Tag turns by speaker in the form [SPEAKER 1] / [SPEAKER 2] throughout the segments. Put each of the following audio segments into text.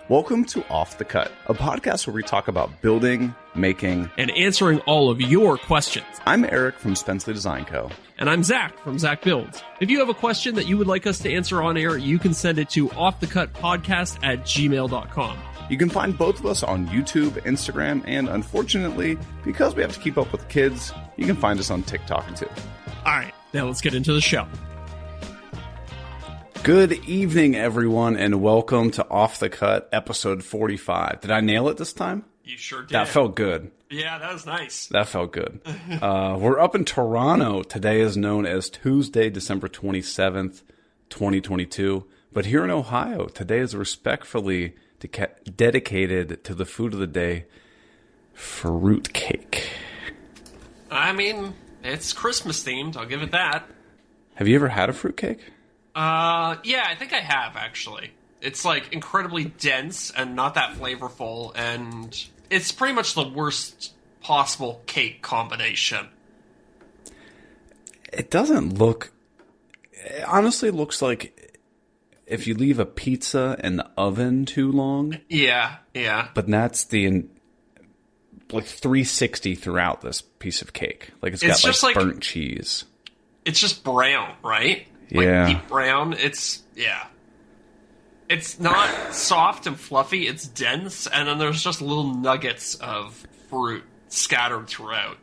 [SPEAKER 1] Welcome to Off the Cut, a podcast where we talk about building, making,
[SPEAKER 2] and answering all of your questions.
[SPEAKER 1] I'm Eric from Spenceley Design Co.
[SPEAKER 2] And I'm Zach from Zach Builds. If you have a question that you would like us to answer on air, you can send it to offthecutpodcast@gmail.com.
[SPEAKER 1] You can find both of us on YouTube, Instagram, and unfortunately, because we have to keep up with kids, you can find us on TikTok too.
[SPEAKER 2] All right, now let's get into the show.
[SPEAKER 1] Good evening, everyone, and welcome to Off the Cut, episode 45. Did I nail it this time?
[SPEAKER 2] You sure did.
[SPEAKER 1] That felt good.
[SPEAKER 2] Yeah, that was nice.
[SPEAKER 1] That felt good. We're up in Toronto. Today is known as Tuesday, December 27th, 2022. But here in Ohio, today is respectfully dedicated to the food of the day, fruitcake.
[SPEAKER 2] I mean, it's Christmas themed, I'll give it that.
[SPEAKER 1] Have you ever had a fruitcake?
[SPEAKER 2] Yeah, I think I have, actually. It's, like, incredibly dense and not that flavorful, and it's pretty much the worst possible cake combination.
[SPEAKER 1] It doesn't look... It honestly looks like if you leave a pizza in the oven too long.
[SPEAKER 2] Yeah.
[SPEAKER 1] But that's the... like 360 throughout this piece of cake. Like, it's got, like, burnt cheese.
[SPEAKER 2] It's just brown, right?
[SPEAKER 1] Yeah.
[SPEAKER 2] Like deep brown. It's not soft and fluffy. It's dense, and then there's just little nuggets of fruit scattered throughout.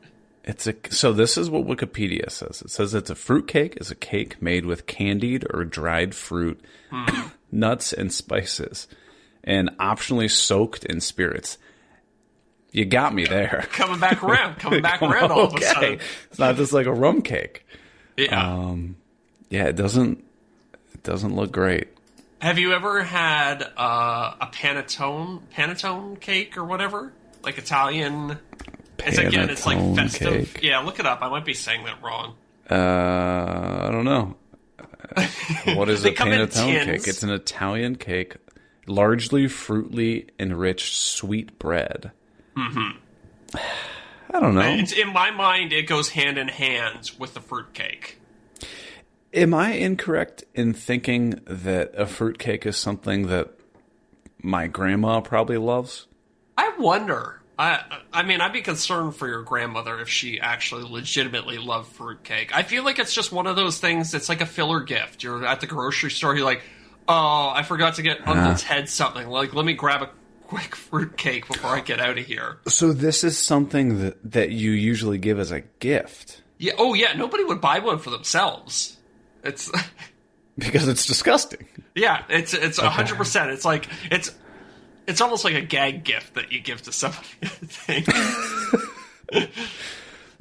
[SPEAKER 1] So this is what Wikipedia says. It says it's a fruitcake is a cake made with candied or dried fruit, nuts, and spices, and optionally soaked in spirits. You got me there.
[SPEAKER 2] Coming back around all of a sudden.
[SPEAKER 1] It's not just like a rum cake.
[SPEAKER 2] Yeah.
[SPEAKER 1] Yeah, it doesn't look great.
[SPEAKER 2] Have you ever had a panettone cake or whatever? Like Italian? It's like festive.
[SPEAKER 1] Cake.
[SPEAKER 2] Yeah, look it up. I might be saying that wrong.
[SPEAKER 1] I don't know. What is a panettone cake? It's an Italian cake, largely fruitly enriched sweet bread. Mm-hmm. I don't know.
[SPEAKER 2] In my mind, it goes hand in hand with the fruitcake.
[SPEAKER 1] Am I incorrect in thinking that a fruitcake is something that my grandma probably loves?
[SPEAKER 2] I wonder. I mean, I'd be concerned for your grandmother if she actually legitimately loved fruitcake. I feel like it's just one of those things that's like a filler gift. You're at the grocery store, you're like, oh, I forgot to get Uncle Ted something. Like, let me grab a quick fruitcake before I get out of here.
[SPEAKER 1] So this is something that you usually give as a gift.
[SPEAKER 2] Yeah. Oh, yeah. Nobody would buy one for themselves. It's
[SPEAKER 1] because it's disgusting.
[SPEAKER 2] Yeah, it's 100%. It's like it's almost like a gag gift that you give to somebody.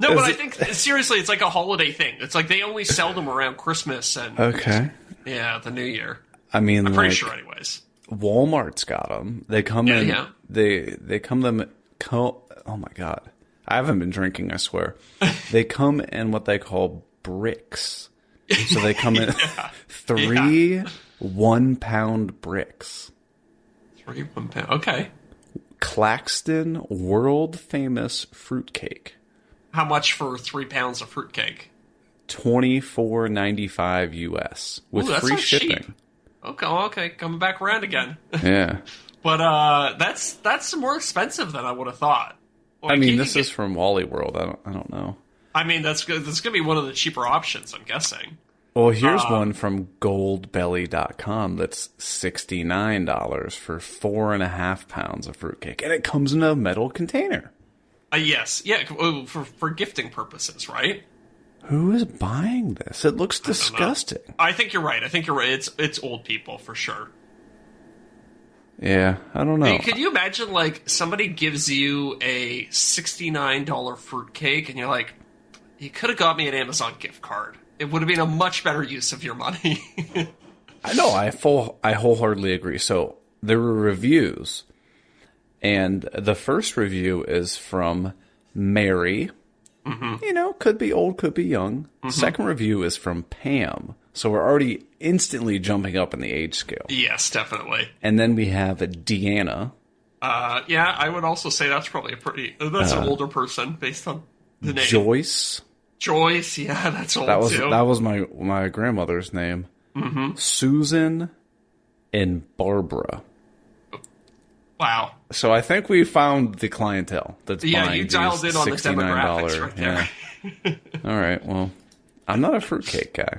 [SPEAKER 2] No, but I think seriously, it's like a holiday thing. It's like they only sell them around Christmas and the New Year.
[SPEAKER 1] I mean,
[SPEAKER 2] I'm pretty sure, anyways.
[SPEAKER 1] Walmart's got them. They come in.
[SPEAKER 2] Yeah.
[SPEAKER 1] They come them. Oh my god, I haven't been drinking. I swear. They come in what they call bricks. So they come in 3 1-pound bricks.
[SPEAKER 2] 3 1 pound. Okay.
[SPEAKER 1] Claxton world famous fruitcake.
[SPEAKER 2] How much for 3 pounds of fruitcake?
[SPEAKER 1] $24.95 US with free shipping.
[SPEAKER 2] Cheap. Okay, coming back around again.
[SPEAKER 1] Yeah.
[SPEAKER 2] But that's more expensive than I would have thought.
[SPEAKER 1] Like, I mean, this is from Wally World. I don't know. I
[SPEAKER 2] mean, that's good. That's going to be one of the cheaper options, I'm guessing.
[SPEAKER 1] Well, here's one from goldbelly.com that's $69 for 4.5 pounds of fruitcake. And it comes in a metal container.
[SPEAKER 2] Yes. Yeah, for gifting purposes, right?
[SPEAKER 1] Who is buying this? It looks disgusting.
[SPEAKER 2] I think you're right. It's old people, for sure.
[SPEAKER 1] Yeah, I don't know.
[SPEAKER 2] Hey, could you imagine, like, somebody gives you a $69 fruitcake, and you're like, you could have got me an Amazon gift card. It would have been a much better use of your money.
[SPEAKER 1] I know. I wholeheartedly agree. So there were reviews, and the first review is from Mary. Mm-hmm. You know, could be old, could be young. Mm-hmm. Second review is from Pam. So we're already instantly jumping up in the age scale.
[SPEAKER 2] Yes, definitely.
[SPEAKER 1] And then we have Deanna.
[SPEAKER 2] Yeah, I would also say that's probably that's an older person based on the name.
[SPEAKER 1] Joyce,
[SPEAKER 2] yeah, that's old too.
[SPEAKER 1] That was my grandmother's name.
[SPEAKER 2] Mm-hmm.
[SPEAKER 1] Susan and Barbara.
[SPEAKER 2] Wow.
[SPEAKER 1] So I think we found the clientele that's buying
[SPEAKER 2] you dialed in on the demographics right there.
[SPEAKER 1] Yeah. All right. Well, I'm not a fruitcake guy.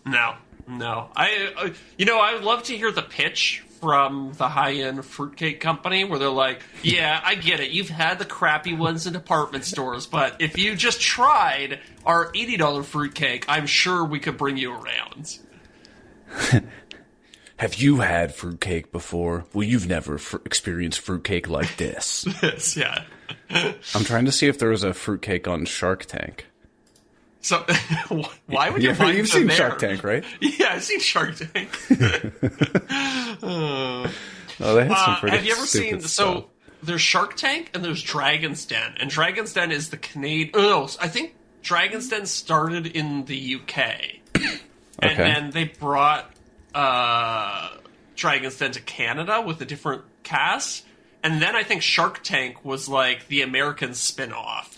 [SPEAKER 2] No. I would love to hear the pitch from the high-end fruitcake company where they're like, yeah, I get it. You've had the crappy ones in department stores, but if you just tried our $80 fruitcake, I'm sure we could bring you around.
[SPEAKER 1] Have you had fruitcake before? Well, you've never experienced fruitcake like this.
[SPEAKER 2] Yes, yeah.
[SPEAKER 1] I'm trying to see if there was a fruitcake on Shark Tank.
[SPEAKER 2] So, why would you find
[SPEAKER 1] You've
[SPEAKER 2] them
[SPEAKER 1] seen
[SPEAKER 2] there?
[SPEAKER 1] Shark Tank, right?
[SPEAKER 2] Yeah, I've seen Shark Tank.
[SPEAKER 1] Oh, they had some pretty
[SPEAKER 2] have you ever seen?
[SPEAKER 1] stuff.
[SPEAKER 2] So there's Shark Tank and there's Dragon's Den, and Dragon's Den is the Canadian. Oh, no, I think Dragon's Den started in the UK, and then they brought Dragon's Den to Canada with a different cast, and then I think Shark Tank was like the American spin-off.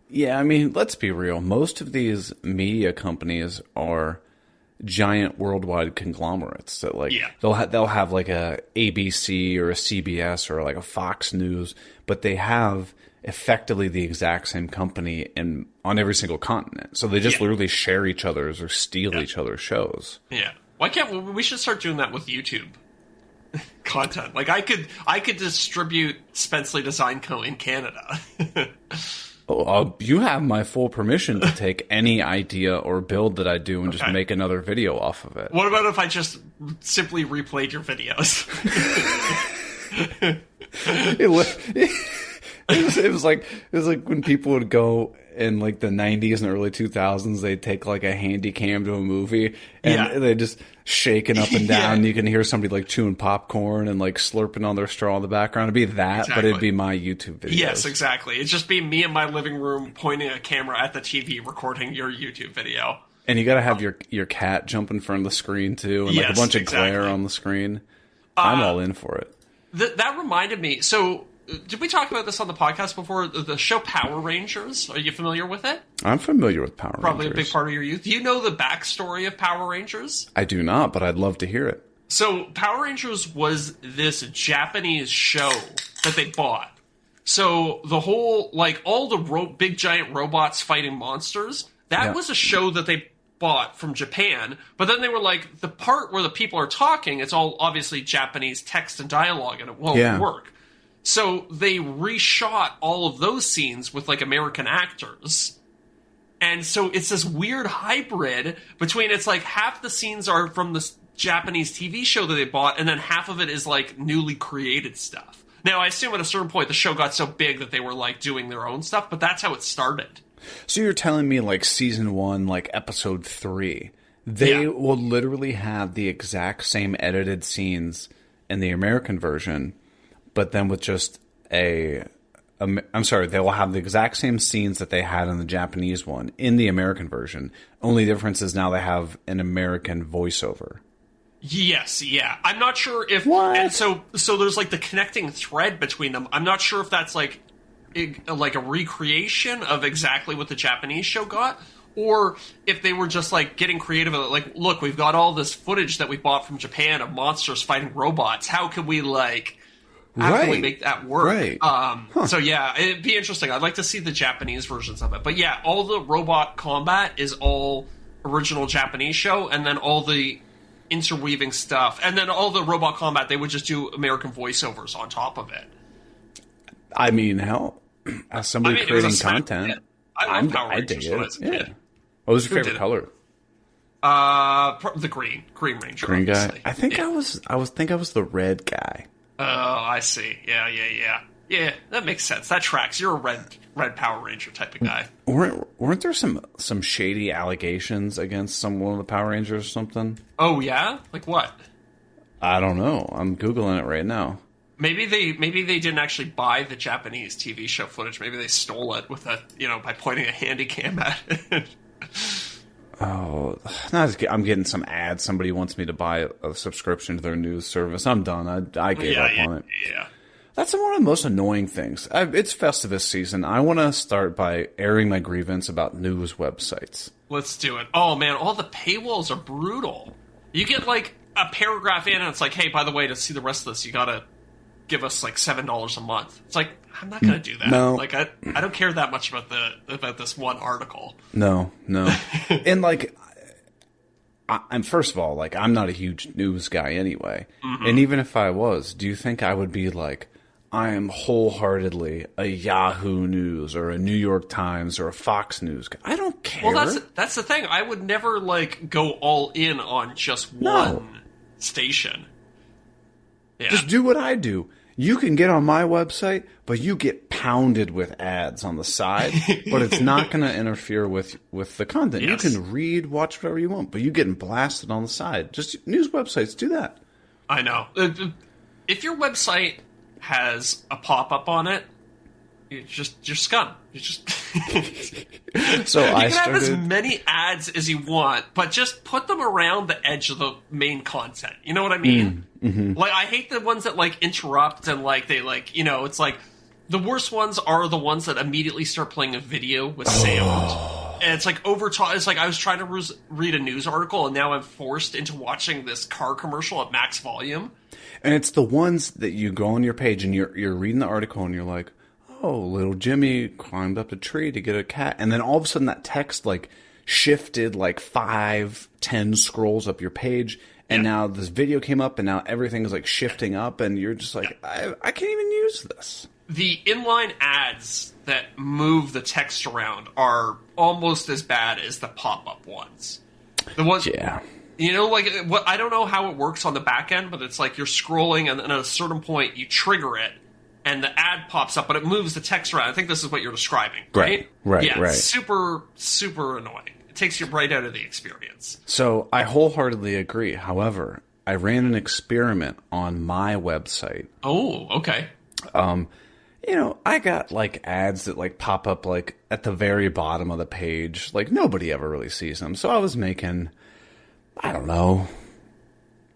[SPEAKER 1] Yeah, I mean, let's be real. Most of these media companies are giant worldwide conglomerates that they'll have like a ABC or a CBS or like a Fox News, but they have effectively the exact same company on every single continent. So they just literally share each other's or steal each other's shows.
[SPEAKER 2] Yeah. Why can't we should start doing that with YouTube content? Like I could distribute Spenceley Design Co. in Canada.
[SPEAKER 1] You have my full permission to take any idea or build that I do and just make another video off of it.
[SPEAKER 2] What about if I just simply replayed your videos?
[SPEAKER 1] It was like when people would go in like the 90s and early 2000s, they'd take like a handy cam to a movie and they just shaking up and down. You can hear somebody like chewing popcorn and like slurping on their straw in the background. It'd be that, but it'd be my YouTube videos.
[SPEAKER 2] Yes, exactly. It'd just be me in my living room pointing a camera at the TV recording your YouTube video.
[SPEAKER 1] And you got to have your cat jump in front of the screen too, and like a bunch of glare on the screen. I'm all in for it.
[SPEAKER 2] That reminded me. So, did we talk about this on the podcast before? The show Power Rangers. Are you familiar with it?
[SPEAKER 1] I'm familiar with Power Rangers.
[SPEAKER 2] Probably a big part of your youth. Do you know the backstory of Power Rangers?
[SPEAKER 1] I do not, but I'd love to hear it.
[SPEAKER 2] So, Power Rangers was this Japanese show that they bought. So, the whole, like, all the big giant robots fighting monsters, that was a show that they bought from Japan. But then they were like, the part where the people are talking, it's all obviously Japanese text and dialogue, and it won't work. So they reshot all of those scenes with like American actors. And so it's this weird hybrid between, it's like half the scenes are from this Japanese TV show that they bought, and then half of it is like newly created stuff. Now, I assume at a certain point the show got so big that they were like doing their own stuff, but that's how it started.
[SPEAKER 1] So you're telling me like season 1, like episode 3, they will literally have the exact same edited scenes in the American version, but then with just they will have the exact same scenes that they had in the Japanese one in the American version. Only difference is now they have an American voiceover.
[SPEAKER 2] Yes, yeah. I'm not sure if...
[SPEAKER 1] What?
[SPEAKER 2] And so there's like the connecting thread between them. I'm not sure if that's like a recreation of exactly what the Japanese show got, or if they were just like getting creative. Like, look, we've got all this footage that we bought from Japan of monsters fighting robots. How can we can we make that work?
[SPEAKER 1] Right.
[SPEAKER 2] So yeah, it'd be interesting. I'd like to see the Japanese versions of it. But yeah, all the robot combat is all original Japanese show, and then all the interweaving stuff, and then all the robot combat, they would just do American voiceovers on top of it.
[SPEAKER 1] I mean, hell, as somebody creating content,
[SPEAKER 2] I love Power Rangers.
[SPEAKER 1] I dig it. Yeah. What was your favorite color?
[SPEAKER 2] The Green Ranger.
[SPEAKER 1] Green guy.
[SPEAKER 2] Obviously.
[SPEAKER 1] I think I was the red guy.
[SPEAKER 2] Oh, I see. Yeah, that makes sense. That tracks. You're a red Power Ranger type of guy.
[SPEAKER 1] Weren't there some shady allegations against one of the Power Rangers or something?
[SPEAKER 2] Oh yeah, like what?
[SPEAKER 1] I don't know. I'm Googling it right now.
[SPEAKER 2] Maybe they didn't actually buy the Japanese TV show footage. Maybe they stole it with by pointing a handy cam at it.
[SPEAKER 1] Oh, I'm getting some ads. Somebody wants me to buy a subscription to their news service. I'm done. I gave up on it.
[SPEAKER 2] Yeah.
[SPEAKER 1] That's one of the most annoying things. It's Festivus season. I want to start by airing my grievance about news websites.
[SPEAKER 2] Let's do it. Oh, man, all the paywalls are brutal. You get, like, a paragraph in, and it's like, hey, by the way, to see the rest of this, you gotta give us like $7 a month. It's like, I'm not going to do that.
[SPEAKER 1] No.
[SPEAKER 2] Like, I don't care that much about this one article.
[SPEAKER 1] No. And like, I'm first of all, like, I'm not a huge news guy anyway. And even if I was, do you think I would be like, I am wholeheartedly a Yahoo News or a New York Times or a Fox News guy? I don't care.
[SPEAKER 2] Well, that's the thing. I would never like go all in on just one station. Yeah.
[SPEAKER 1] Just do what I do. You can get on my website, but you get pounded with ads on the side, but it's not going to interfere with the content. Yes. You can read, watch whatever you want, but you getting blasted on the side. Just news websites do that.
[SPEAKER 2] I know. If your website has a pop-up on it, you're scum. You just
[SPEAKER 1] So you
[SPEAKER 2] can have as many ads as you want, but just put them around the edge of the main content. You know what I mean? Like, I hate the ones that like interrupt and like they like, you know, it's like the worst ones are the ones that immediately start playing a video with sound. And it's like it's like I was trying to read a news article and now I'm forced into watching this car commercial at max volume.
[SPEAKER 1] And it's the ones that you go on your page and you're reading the article and you're like, oh, little Jimmy climbed up a tree to get a cat. And then all of a sudden that text like shifted like 5-10 scrolls up your page. And now this video came up and now everything is like shifting up and you're just like, I can't even use this.
[SPEAKER 2] The inline ads that move the text around are almost as bad as the pop-up ones. The ones, you know, like what I don't know how it works on the back end, but it's like you're scrolling and then at a certain point you trigger it and the ad pops up, but it moves the text around. I think this is what you're describing, right?
[SPEAKER 1] Right.
[SPEAKER 2] Super, super annoying. It takes you right out of the experience.
[SPEAKER 1] So I wholeheartedly agree. However, I ran an experiment on my website.
[SPEAKER 2] Oh, okay.
[SPEAKER 1] You know, I got like ads that like pop up like at the very bottom of the page. Like nobody ever really sees them. So I was making, I don't know,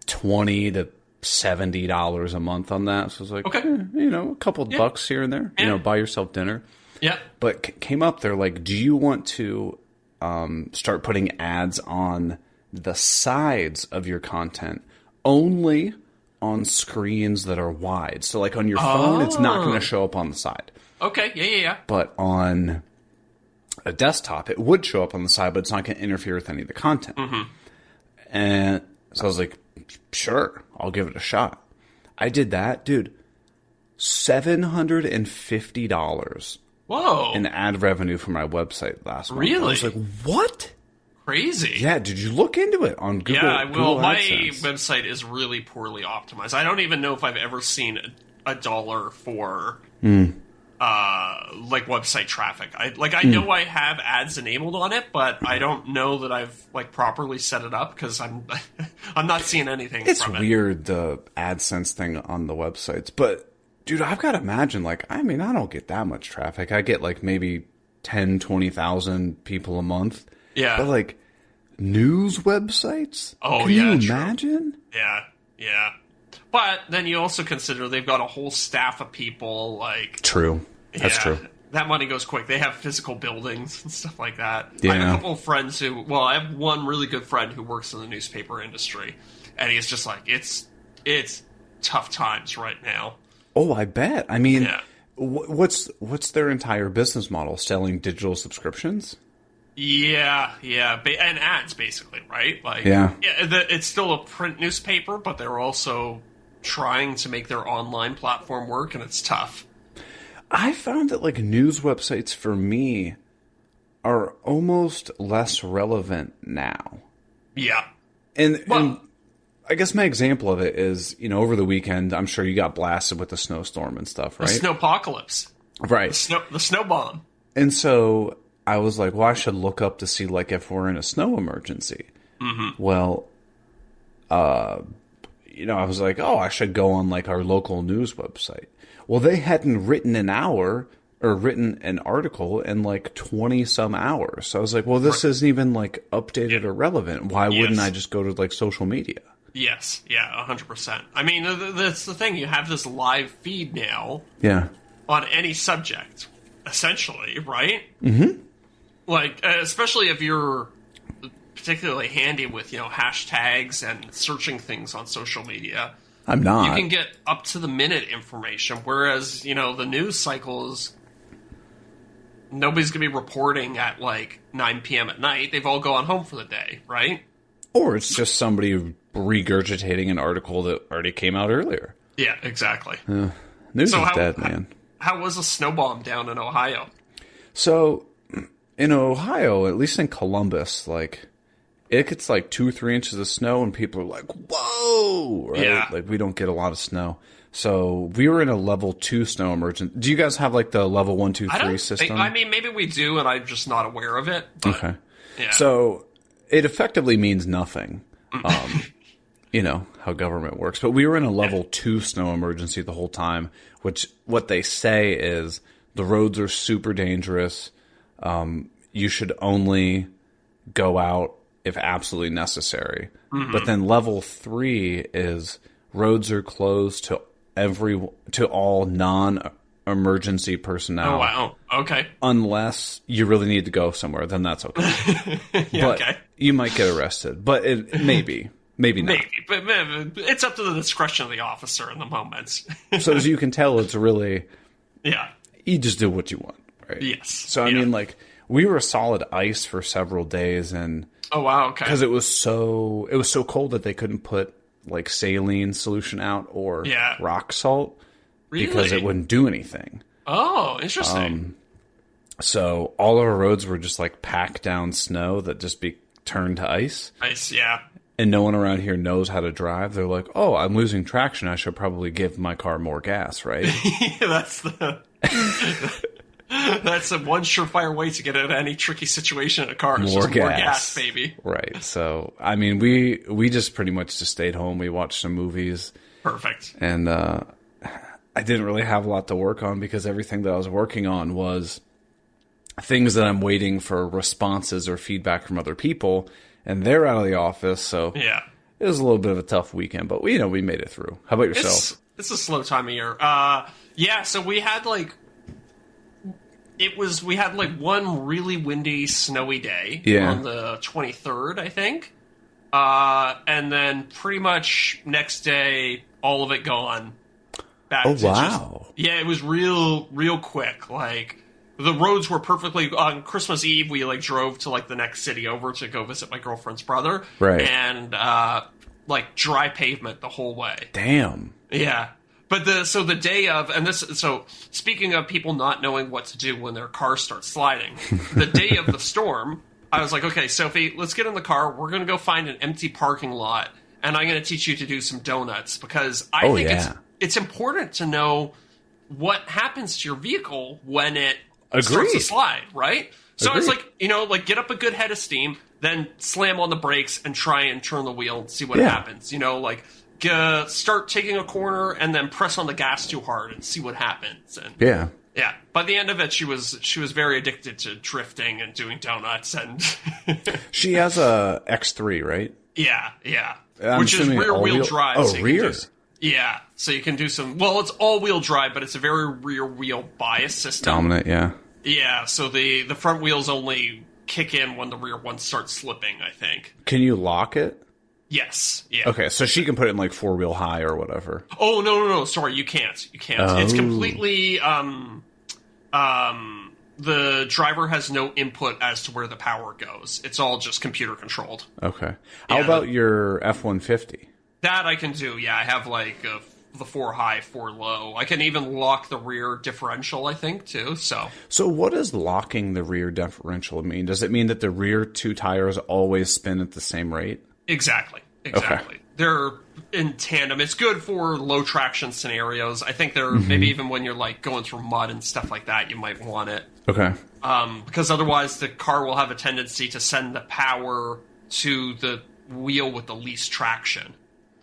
[SPEAKER 1] $20 to $70 a month on that. So I was like,
[SPEAKER 2] okay.
[SPEAKER 1] You know, a couple bucks here and there. You know, buy yourself dinner.
[SPEAKER 2] Yeah.
[SPEAKER 1] But came up, they're like, do you want to start putting ads on the sides of your content only on screens that are wide? So like on your phone, it's not going to show up on the side.
[SPEAKER 2] Okay, yeah.
[SPEAKER 1] But on a desktop, it would show up on the side, but it's not going to interfere with any of the content. And so I was like, sure, I'll give it a shot. I did that, dude. $750 in ad revenue for my website last month.
[SPEAKER 2] Really?
[SPEAKER 1] I was like, what?
[SPEAKER 2] Crazy.
[SPEAKER 1] Yeah, did you look into it on Google?
[SPEAKER 2] Yeah, I will.
[SPEAKER 1] Google
[SPEAKER 2] My
[SPEAKER 1] AdSense?
[SPEAKER 2] website is really poorly optimized. I don't even know if I've ever seen a dollar for like website traffic. I know I have ads enabled on it, but I don't know that I've like properly set it up because I'm not seeing anything.
[SPEAKER 1] It's
[SPEAKER 2] from
[SPEAKER 1] weird, the AdSense thing on the websites, but dude, I've got to imagine, like, I mean, I don't get that much traffic. I get like maybe 10, 20,000 people a month.
[SPEAKER 2] Yeah.
[SPEAKER 1] But like news websites?
[SPEAKER 2] Oh,
[SPEAKER 1] Can
[SPEAKER 2] yeah,
[SPEAKER 1] you
[SPEAKER 2] true.
[SPEAKER 1] imagine?
[SPEAKER 2] Yeah. But then you also consider they've got a whole staff of people, like...
[SPEAKER 1] True. That's true.
[SPEAKER 2] That money goes quick. They have physical buildings and stuff like that.
[SPEAKER 1] Yeah.
[SPEAKER 2] I have a couple of friends who... Well, I have one really good friend who works in the newspaper industry, and he's just like, it's tough times right now.
[SPEAKER 1] Oh, I bet. I mean, what's their entire business model? Selling digital subscriptions?
[SPEAKER 2] Yeah, and ads basically, right? Like, it's still a print newspaper, but they're also trying to make their online platform work, and it's tough.
[SPEAKER 1] I found that like news websites for me are almost less relevant now.
[SPEAKER 2] Yeah,
[SPEAKER 1] and I guess my example of it is, you know, over the weekend, I'm sure you got blasted with the snowstorm and stuff, right?
[SPEAKER 2] The snowpocalypse,
[SPEAKER 1] right?
[SPEAKER 2] The snow bomb,
[SPEAKER 1] and so I was like, well, I should look up to see, like, if we're in a snow emergency. Well, you know, I was like, oh, I should go on, like, our local news website. Well, they hadn't written an article in, like, 20-some hours. So I was like, well, this isn't even, like, updated or relevant. Why wouldn't I just go to, like, social media?
[SPEAKER 2] Yes, 100%. I mean, that's the thing. You have this live feed now on any subject, essentially, right? Like, especially if you're particularly handy with, you know, hashtags and searching things on social media.
[SPEAKER 1] I'm not.
[SPEAKER 2] You can get up to the minute information, whereas, you know, the news cycles, nobody's going to be reporting at like 9 p.m. at night. They've all gone home for the day, right?
[SPEAKER 1] Or it's just somebody regurgitating an article that already came out earlier.
[SPEAKER 2] Yeah, exactly.
[SPEAKER 1] News is dead, man.
[SPEAKER 2] How was a snow bomb down in Ohio?
[SPEAKER 1] So, in Ohio, at least in Columbus, like, it gets like 2 or 3 inches of snow and people are like, whoa! Right?
[SPEAKER 2] Yeah.
[SPEAKER 1] Like, we don't get a lot of snow. So, we were in a level 2 snow emergency. Do you guys have like the level 1, 2, 3 system?
[SPEAKER 2] I mean, maybe we do and I'm just not aware of it. But,
[SPEAKER 1] okay.
[SPEAKER 2] Yeah.
[SPEAKER 1] So, it effectively means nothing. You know, how government works. But we were in a level 2 snow emergency the whole time, which what they say is the roads are super dangerous. You should only go out if absolutely necessary. But then level 3 is roads are closed to all non-emergency personnel.
[SPEAKER 2] Oh, wow. Okay.
[SPEAKER 1] Unless you really need to go somewhere, then that's okay.
[SPEAKER 2] Yeah,
[SPEAKER 1] but
[SPEAKER 2] okay.
[SPEAKER 1] you might get arrested. But it maybe not.
[SPEAKER 2] Maybe, but it's up to the discretion of the officer in the moment.
[SPEAKER 1] So as you can tell, it's really,
[SPEAKER 2] Yeah.
[SPEAKER 1] you just do what you want, right?
[SPEAKER 2] Yes.
[SPEAKER 1] So I mean, like, we were solid ice for several days, and
[SPEAKER 2] Oh, wow, okay.
[SPEAKER 1] because it was so cold that they couldn't put like saline solution out or rock salt because it wouldn't do anything.
[SPEAKER 2] Oh, interesting.
[SPEAKER 1] So all of our roads were just like packed down snow that just be turned to ice.
[SPEAKER 2] Ice, yeah.
[SPEAKER 1] And no one around here knows how to drive. They're like, oh, I'm losing traction. I should probably give my car more gas, right?
[SPEAKER 2] Yeah, that's the one surefire way to get out of any tricky situation in a car. More gas, baby.
[SPEAKER 1] Right. So, I mean, we just pretty much just stayed home. We watched some movies.
[SPEAKER 2] Perfect.
[SPEAKER 1] And I didn't really have a lot to work on because everything that I was working on was things that I'm waiting for responses or feedback from other people. And they're out of the office, so
[SPEAKER 2] yeah,
[SPEAKER 1] it was a little bit of a tough weekend, but we made it through. How about yourself?
[SPEAKER 2] It's a slow time of year. Yeah, so we had like one really windy, snowy day on the 23rd, I think, and then pretty much next day, all of it gone. Back to
[SPEAKER 1] wow!
[SPEAKER 2] It was real quick, like. The roads were perfectly on Christmas Eve. We like drove to like the next city over to go visit my girlfriend's brother,
[SPEAKER 1] right?
[SPEAKER 2] And like dry pavement the whole way.
[SPEAKER 1] Damn.
[SPEAKER 2] Yeah, but the day of so speaking of people not knowing what to do when their car starts sliding, the day of the storm, I was like, okay, Sophie, let's get in the car. We're gonna go find an empty parking lot, and I'm gonna teach you to do some donuts because I think it's important to know what happens to your vehicle when it starts to slide, right? So it's like, like get up a good head of steam, then slam on the brakes and try and turn the wheel and see what happens. Like start taking a corner and then press on the gas too hard and see what happens. And yeah. By the end of it, she was very addicted to drifting and doing donuts. And
[SPEAKER 1] she has a X3, right?
[SPEAKER 2] Yeah. Which is rear-wheel drive.
[SPEAKER 1] Oh, rear.
[SPEAKER 2] Yeah, so you can do some... Well, it's all-wheel drive, but it's a very rear-wheel bias system.
[SPEAKER 1] Dominant, yeah.
[SPEAKER 2] Yeah, so the front wheels only kick in when the rear one starts slipping, I think.
[SPEAKER 1] Can you lock it?
[SPEAKER 2] Yes, yeah.
[SPEAKER 1] Okay, so she can put it in, like, four-wheel high or whatever.
[SPEAKER 2] Oh, no, sorry, you can't. Oh. It's completely... the driver has no input as to where the power goes. It's all just computer-controlled.
[SPEAKER 1] Okay. How about your F-150?
[SPEAKER 2] That I can do, yeah. I have, like, the 4 high, 4 low. I can even lock the rear differential, I think, too, so... So
[SPEAKER 1] what does locking the rear differential mean? Does it mean that the rear 2 tires always spin at the same rate?
[SPEAKER 2] Exactly. Okay. They're in tandem. It's good for low traction scenarios. I think they're... Maybe even when you're, like, going through mud and stuff like that, you might want it.
[SPEAKER 1] Okay.
[SPEAKER 2] Because otherwise the car will have a tendency to send the power to the wheel with the least traction.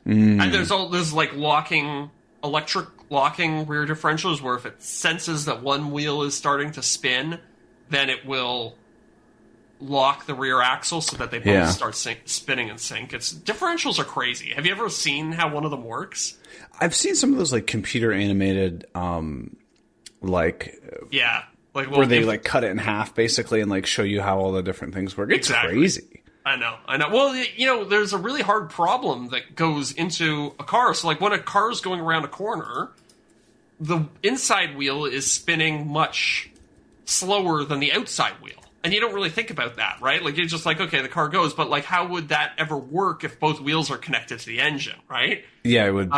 [SPEAKER 2] And there's like electric locking rear differentials where if it senses that one wheel is starting to spin, then it will lock the rear axle so that they both start spinning in sync. Differentials are crazy. Have you ever seen how one of them works?
[SPEAKER 1] I've seen some of those like computer animated, where they like cut it in half basically and like show you how all the different things work. It's crazy.
[SPEAKER 2] I know. Well, there's a really hard problem that goes into a car. So, like, when a car is going around a corner, the inside wheel is spinning much slower than the outside wheel. And you don't really think about that, right? Like, you're just like, okay, the car goes, but, like, how would that ever work if both wheels are connected to the engine, right?
[SPEAKER 1] Yeah, it would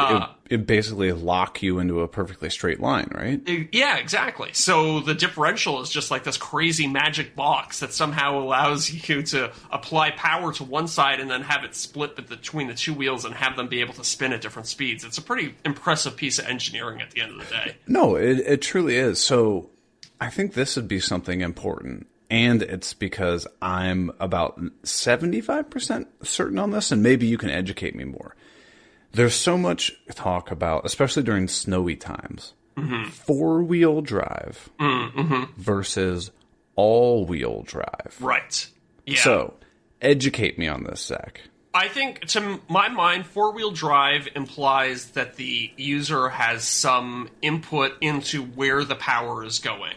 [SPEAKER 1] it basically lock you into a perfectly straight line, right?
[SPEAKER 2] Yeah, exactly. So the differential is just like this crazy magic box that somehow allows you to apply power to one side and then have it split between the two wheels and have them be able to spin at different speeds. It's a pretty impressive piece of engineering at the end of the day.
[SPEAKER 1] No, it truly is. So I think this would be something important. And it's because I'm about 75% certain on this, and maybe you can educate me more. There's so much talk about, especially during snowy times, four-wheel drive versus all-wheel drive.
[SPEAKER 2] Right. Yeah.
[SPEAKER 1] So, educate me on this, Zach.
[SPEAKER 2] I think, to my mind, four-wheel drive implies that the user has some input into where the power is going.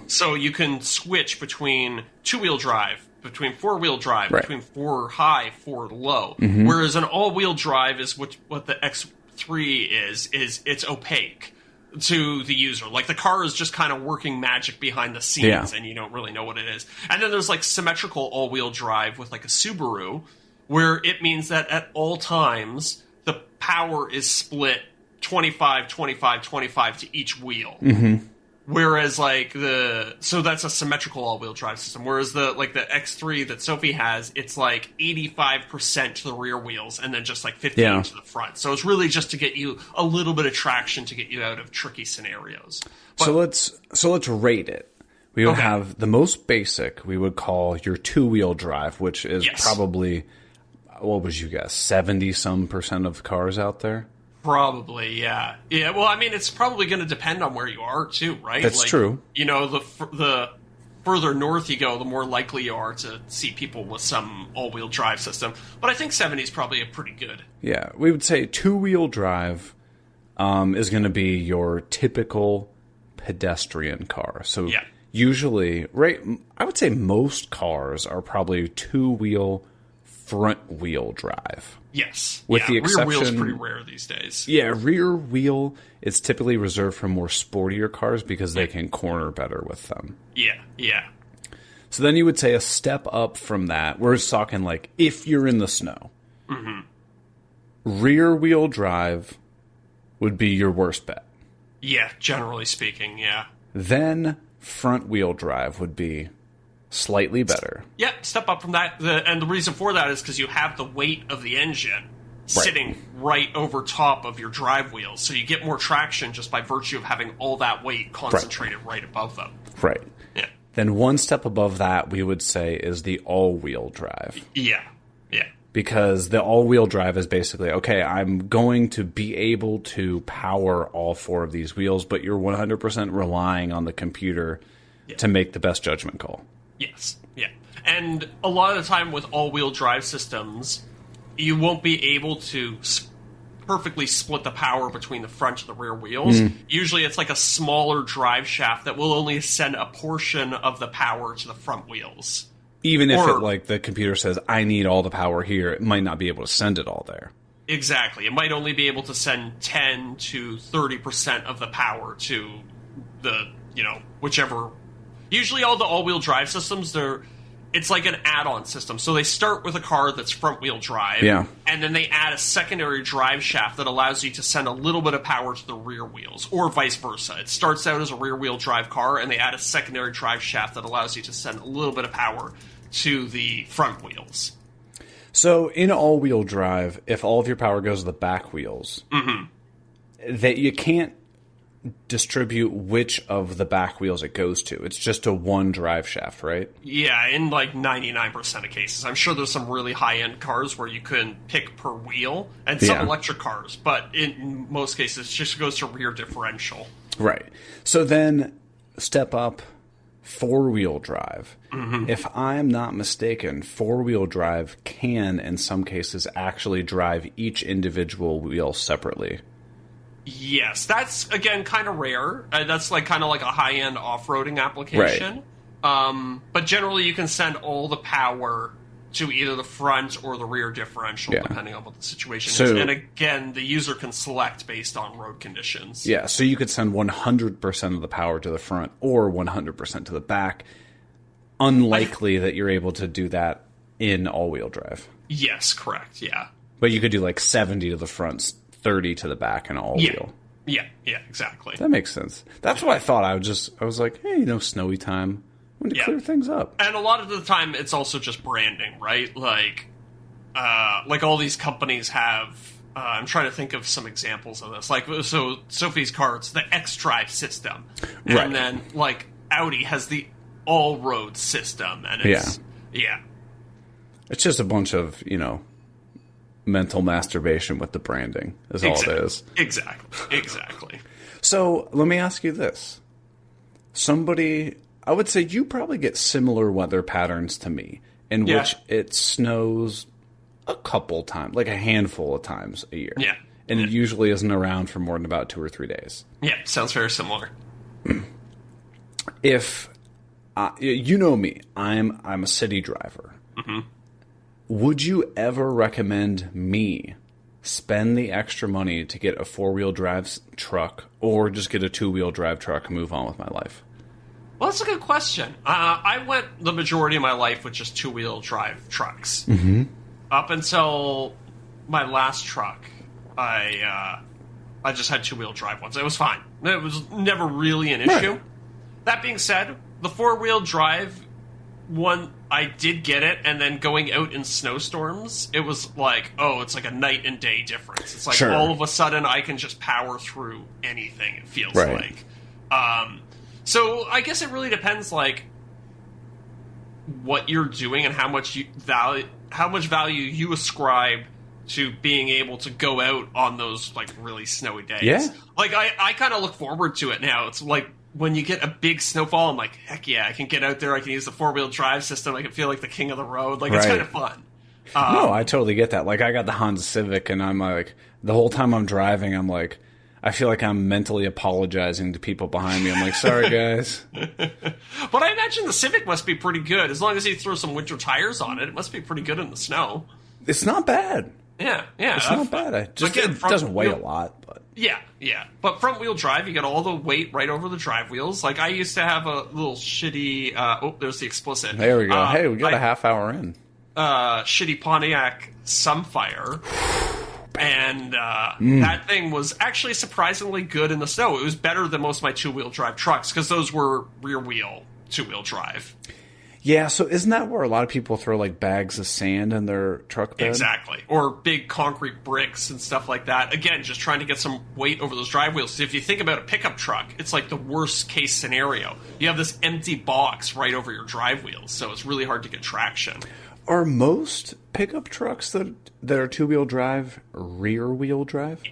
[SPEAKER 2] So you can switch between two-wheel drive, between four-wheel drive,
[SPEAKER 1] right,
[SPEAKER 2] between four high, four low. Whereas an all-wheel drive is what the X3 is it's opaque to the user. Like, the car is just kind of working magic behind the scenes, and you don't really know what it is. And then there's, like, symmetrical all-wheel drive with, like, a Subaru, where it means that at all times, the power is split 25, 25, 25 to each wheel. Whereas, like, so that's a symmetrical all-wheel drive system. Whereas the X3 that Sophie has, it's like 85% to the rear wheels and then just like 15 to the front. So it's really just to get you a little bit of traction to get you out of tricky scenarios. But,
[SPEAKER 1] so let's rate it. We would have the most basic, we would call your two-wheel drive, which is probably, what would you guess, 70-some% of cars out there?
[SPEAKER 2] Probably, yeah. Yeah, well, I mean, it's probably going to depend on where you are, too, right?
[SPEAKER 1] That's true.
[SPEAKER 2] You know, the further north you go, the more likely you are to see people with some all-wheel drive system. But I think 70 is probably a pretty good.
[SPEAKER 1] Yeah, we would say two-wheel drive is going to be your typical pedestrian car. So usually, right, I would say most cars are probably two-wheel, front-wheel drive.
[SPEAKER 2] Yes.
[SPEAKER 1] With the exception,
[SPEAKER 2] rear wheel's pretty rare these days.
[SPEAKER 1] Yeah, rear wheel is typically reserved for more sportier cars because they can corner better with them.
[SPEAKER 2] Yeah.
[SPEAKER 1] So then you would say a step up from that. We're just talking like if you're in the snow. Rear wheel drive would be your worst bet.
[SPEAKER 2] Yeah, generally speaking, yeah.
[SPEAKER 1] Then front wheel drive would be slightly better.
[SPEAKER 2] Yep, step up from that. And the reason for that is because you have the weight of the engine sitting right over top of your drive wheels. So you get more traction just by virtue of having all that weight concentrated right above them.
[SPEAKER 1] Right.
[SPEAKER 2] Yeah.
[SPEAKER 1] Then one step above that, we would say, is the all-wheel drive.
[SPEAKER 2] Yeah.
[SPEAKER 1] Because the all-wheel drive is basically, okay, I'm going to be able to power all four of these wheels, but you're 100% relying on the computer to make the best judgment call.
[SPEAKER 2] Yes, yeah. And a lot of the time with all-wheel drive systems, you won't be able to perfectly split the power between the front and the rear wheels. Usually it's like a smaller drive shaft that will only send a portion of the power to the front wheels.
[SPEAKER 1] Even if the computer says, I need all the power here, it might not be able to send it all there. Exactly.
[SPEAKER 2] It might only be able to send 10 to 30% of the power to the, whichever. Usually all the all-wheel drive systems, it's like an add-on system. So they start with a car that's front-wheel drive, and then they add a secondary drive shaft that allows you to send a little bit of power to the rear wheels, or vice versa. It starts out as a rear-wheel drive car, and they add a secondary drive shaft that allows you to send a little bit of power to the front wheels.
[SPEAKER 1] So in all-wheel drive, if all of your power goes to the back wheels, that you can't distribute which of the back wheels it goes to. It's just a one drive shaft, right?
[SPEAKER 2] Yeah, in like 99% of cases. I'm sure there's some really high-end cars where you can pick per wheel, and some electric cars, but in most cases it just goes to rear differential.
[SPEAKER 1] Right. So then step up four-wheel drive. If I'm not mistaken, four-wheel drive can, in some cases, actually drive each individual wheel separately.
[SPEAKER 2] Yes, that's, again, kind of rare. That's kind of like a high-end off-roading application. Right. But generally you can send all the power to either the front or the rear differential,
[SPEAKER 1] Yeah.
[SPEAKER 2] depending on what the situation
[SPEAKER 1] So-
[SPEAKER 2] is. And again, the user can select based on road conditions.
[SPEAKER 1] Yeah, so you could send 100% of the power to the front or 100% to the back. Unlikely that you're able to do that in all-wheel drive.
[SPEAKER 2] Yes, correct. Yeah.
[SPEAKER 1] But you could do like 70 to the front, 30 to the back, and all-wheel.
[SPEAKER 2] Yeah, exactly.
[SPEAKER 1] That makes sense. That's what I thought. I was like, hey, snowy time. I'm going to clear things up.
[SPEAKER 2] And a lot of the time, it's also just branding, right? Like all these companies have. I'm trying to think of some examples of this. Like, so Sophie's car, it's the X-Drive system, and
[SPEAKER 1] Right.
[SPEAKER 2] then like Audi has the all-road system, and it's
[SPEAKER 1] It's just a bunch of, mental masturbation with the branding is all it is.
[SPEAKER 2] Exactly.
[SPEAKER 1] So let me ask you this. I would say you probably get similar weather patterns to me, in which it snows a couple times, like a handful of times a year.
[SPEAKER 2] Yeah.
[SPEAKER 1] And it usually isn't around for more than about 2 or 3 days.
[SPEAKER 2] Yeah, sounds very similar.
[SPEAKER 1] If, you know me, I'm a city driver.
[SPEAKER 2] Mm-hmm.
[SPEAKER 1] Would you ever recommend me spend the extra money to get a 4-wheel drive truck or just get a 2-wheel drive truck and move on with my life?
[SPEAKER 2] Well, that's a good question. I went the majority of my life with just 2-wheel drive trucks. Mm-hmm. Up until my last truck, I just had 2-wheel drive ones. It was fine. It was never really an issue.
[SPEAKER 1] Right.
[SPEAKER 2] That being said, the 4-wheel drive one, I did get it, and then going out in snowstorms, it was like, it's like a night and day difference. It's like all of a sudden I can just power through anything, it feels like. So I guess it really depends, like, what you're doing and how much value you ascribe to being able to go out on those, like, really snowy days.
[SPEAKER 1] Yeah.
[SPEAKER 2] Like, I kind of look forward to it now. It's like, when you get a big snowfall, I'm like, heck yeah, I can get out there, I can use the 4-wheel drive system, I can feel like the king of the road. Like, it's kind of fun.
[SPEAKER 1] No, I totally get that. Like, I got the Honda Civic, and I'm like, the whole time I'm driving, I'm like, I feel like I'm mentally apologizing to people behind me. I'm like, sorry, guys.
[SPEAKER 2] But I imagine the Civic must be pretty good. As long as you throw some winter tires on it, it must be pretty good in the snow.
[SPEAKER 1] It's not bad.
[SPEAKER 2] Yeah.
[SPEAKER 1] It's not bad. It doesn't weigh a lot, but...
[SPEAKER 2] Yeah. But front-wheel drive, you get all the weight right over the drive wheels. Like, I used to have a little shitty... there's the explicit.
[SPEAKER 1] There we go. Hey, we got a half hour in.
[SPEAKER 2] Shitty Pontiac Sunfire. And that thing was actually surprisingly good in the snow. It was better than most of my 2-wheel drive trucks, because those were rear-wheel 2-wheel drive.
[SPEAKER 1] Yeah, so isn't that where a lot of people throw, like, bags of sand in their truck bed?
[SPEAKER 2] Exactly. Or big concrete bricks and stuff like that. Again, just trying to get some weight over those drive wheels. So if you think about a pickup truck, it's like the worst case scenario. You have this empty box right over your drive wheels, so it's really hard to get traction.
[SPEAKER 1] Are most pickup trucks that are 2-wheel drive rear-wheel drive?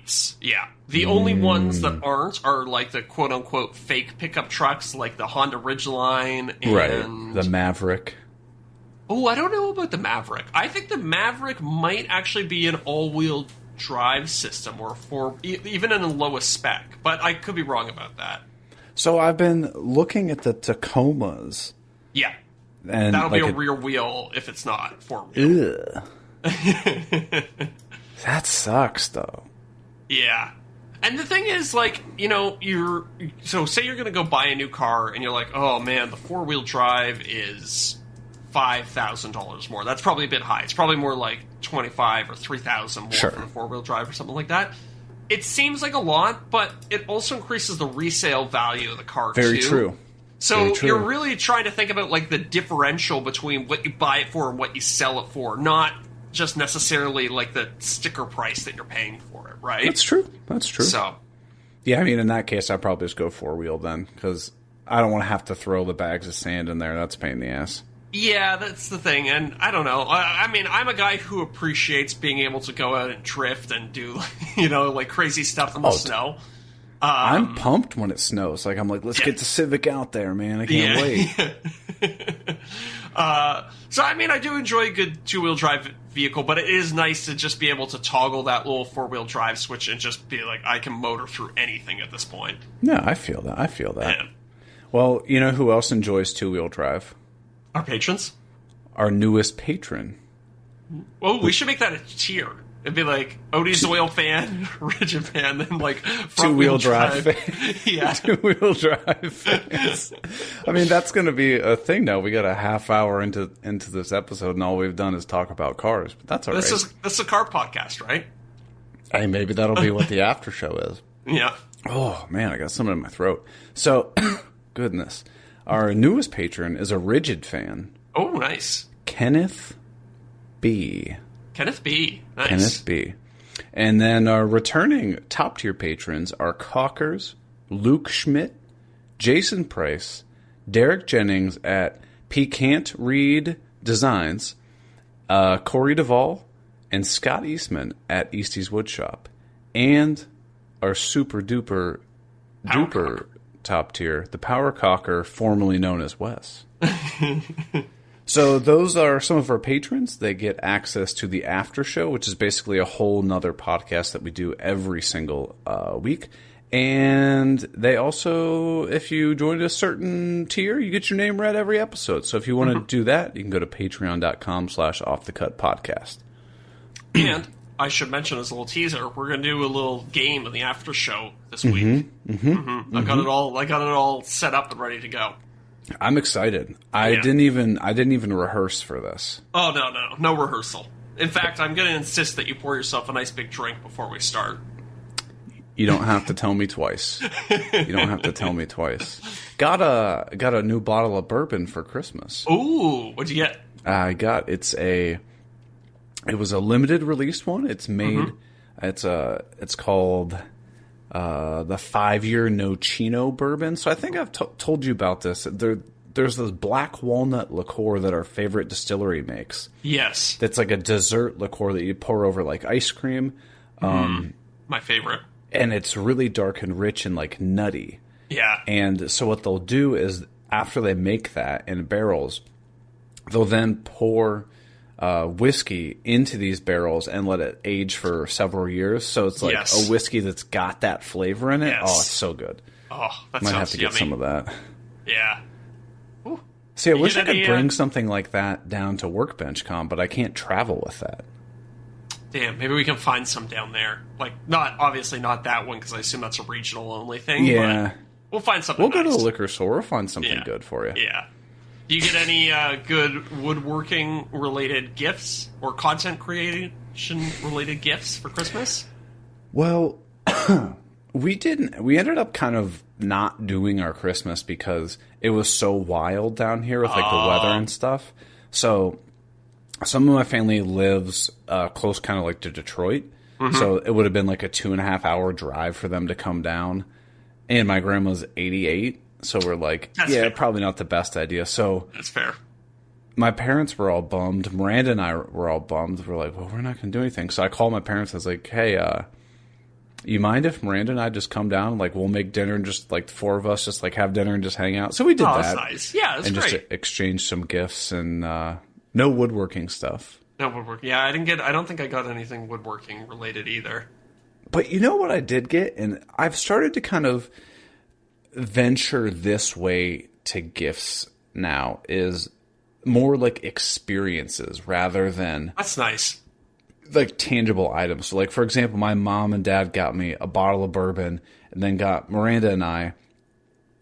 [SPEAKER 2] Yeah. The only ones that aren't are like the quote-unquote fake pickup trucks, like the Honda Ridgeline and...
[SPEAKER 1] Right, the Maverick.
[SPEAKER 2] Oh, I don't know about the Maverick. I think the Maverick might actually be an all-wheel drive system, or even in the lowest spec, but I could be wrong about that.
[SPEAKER 1] So I've been looking at the Tacomas.
[SPEAKER 2] Yeah.
[SPEAKER 1] And
[SPEAKER 2] that'll
[SPEAKER 1] like
[SPEAKER 2] be a rear wheel if it's not 4-wheel.
[SPEAKER 1] That sucks, though.
[SPEAKER 2] Yeah. And the thing is, like, so say you're going to go buy a new car, and you're like, oh, man, the 4-wheel drive is $5,000 more. That's probably a bit high. It's probably more like $25,000 or $3,000 more for the 4-wheel drive or something like that. It seems like a lot, but it also increases the resale value of the car, too.
[SPEAKER 1] Very true.
[SPEAKER 2] So you're really trying to think about, like, the differential between what you buy it for and what you sell it for, not just necessarily, like, the sticker price that you're paying for it, right?
[SPEAKER 1] That's true.
[SPEAKER 2] So,
[SPEAKER 1] yeah, I mean, in that case, I'd probably just go 4-wheel then, because I don't want to have to throw the bags of sand in there. That's a pain in the ass.
[SPEAKER 2] Yeah, that's the thing, and I don't know. I mean, I'm a guy who appreciates being able to go out and drift and do, like, crazy stuff in the snow.
[SPEAKER 1] I'm pumped when it snows. Like, I'm like, let's get the Civic out there, man. I can't wait.
[SPEAKER 2] So, I mean, I do enjoy a good 2-wheel drive vehicle, but it is nice to just be able to toggle that little 4-wheel drive switch and just be like, I can motor through anything at this point.
[SPEAKER 1] Yeah, I feel that.
[SPEAKER 2] Yeah.
[SPEAKER 1] Well, you know who else enjoys 2-wheel drive?
[SPEAKER 2] Our patrons?
[SPEAKER 1] Our newest patron.
[SPEAKER 2] Oh, we should make that a tier. It'd be like Odie's oil fan, rigid fan, then like
[SPEAKER 1] two-wheel drive fan.
[SPEAKER 2] Yeah.
[SPEAKER 1] Two-wheel drive fans. I mean, that's going to be a thing now. We got a half hour into this episode, and all we've done is talk about cars. But that's all right.
[SPEAKER 2] This is a car podcast, right?
[SPEAKER 1] Hey, maybe that'll be what the after show is.
[SPEAKER 2] Yeah.
[SPEAKER 1] Oh, man, I got something in my throat. So, goodness. Our newest patron is a rigid fan.
[SPEAKER 2] Oh, nice.
[SPEAKER 1] Kenneth B.
[SPEAKER 2] Kenneth B. Nice.
[SPEAKER 1] Kenneth B. And then our returning top-tier patrons are Cockers, Luke Schmidt, Jason Price, Derek Jennings at Piquant Reed Designs, Corey Duvall, and Scott Eastman at Eastie's Woodshop. And our super-duper top tier, the Power Cocker, formerly known as Wes. So those are some of our patrons. They get access to the after show, which is basically a whole nother podcast that we do every single week. And they also, if you join a certain tier, you get your name read every episode. So if you want to do that, you can go to patreon.com/offthecutpodcast.
[SPEAKER 2] And I should mention as a little teaser, we're going to do a little game in the after show this week. I got it all set up and ready to go.
[SPEAKER 1] I'm excited. I didn't even rehearse for this.
[SPEAKER 2] Oh, no rehearsal. In fact, I'm going to insist that you pour yourself a nice big drink before we start.
[SPEAKER 1] You don't have to tell me twice. Got a new bottle of bourbon for Christmas.
[SPEAKER 2] Ooh, what'd you get?
[SPEAKER 1] It was a limited release one. It's made. It's called the 5-year Nocino bourbon. So I think I've told you about this. There's this black walnut liqueur that our favorite distillery makes.
[SPEAKER 2] Yes.
[SPEAKER 1] That's like a dessert liqueur that you pour over like ice cream.
[SPEAKER 2] My favorite.
[SPEAKER 1] And it's really dark and rich and like nutty.
[SPEAKER 2] Yeah.
[SPEAKER 1] And so what they'll do is after they make that in barrels, they'll then pour whiskey into these barrels and let it age for several years. So it's like a whiskey that's got that flavor in it.
[SPEAKER 2] Yes.
[SPEAKER 1] Oh, it's so good.
[SPEAKER 2] Oh, that
[SPEAKER 1] Might
[SPEAKER 2] sounds
[SPEAKER 1] have to
[SPEAKER 2] yummy.
[SPEAKER 1] get some of that.
[SPEAKER 2] Yeah. Ooh.
[SPEAKER 1] See, I wish I could bring something like that down to Workbench Con, but I can't travel with that.
[SPEAKER 2] Damn, maybe we can find some down there. Like, obviously not that one, because I assume that's a regional only thing.
[SPEAKER 1] Yeah.
[SPEAKER 2] But we'll find something
[SPEAKER 1] We'll go
[SPEAKER 2] nice.
[SPEAKER 1] to the liquor store. We'll find something good for you.
[SPEAKER 2] Yeah. Do you get any good woodworking-related gifts or content creation-related gifts for Christmas?
[SPEAKER 1] Well, we didn't. We ended up kind of not doing our Christmas because it was so wild down here with like the weather and stuff. So some of my family lives close kind of like to Detroit. So it would have been like a 2.5-hour drive for them to come down. And my grandma's 88. So we're like,
[SPEAKER 2] That's fair.
[SPEAKER 1] Probably not the best idea. So
[SPEAKER 2] That's fair.
[SPEAKER 1] my parents were all bummed. Miranda and I were all bummed. We're like, well, we're not going to do anything. So I called my parents. I was like, hey, you mind if Miranda and I just come down? Like, we'll make dinner and just like the four of us just like have dinner and just hang out. So we did that.
[SPEAKER 2] That's nice. Yeah, that's
[SPEAKER 1] and
[SPEAKER 2] great.
[SPEAKER 1] just exchange some gifts and no woodworking stuff.
[SPEAKER 2] No woodworking. Yeah, I don't think I got anything woodworking related either.
[SPEAKER 1] But you know what I did get? And I've started to kind of venture this way to gifts now is more like experiences rather than
[SPEAKER 2] That's nice.
[SPEAKER 1] like tangible items. So like, for example, my mom and dad got me a bottle of bourbon and then got Miranda and I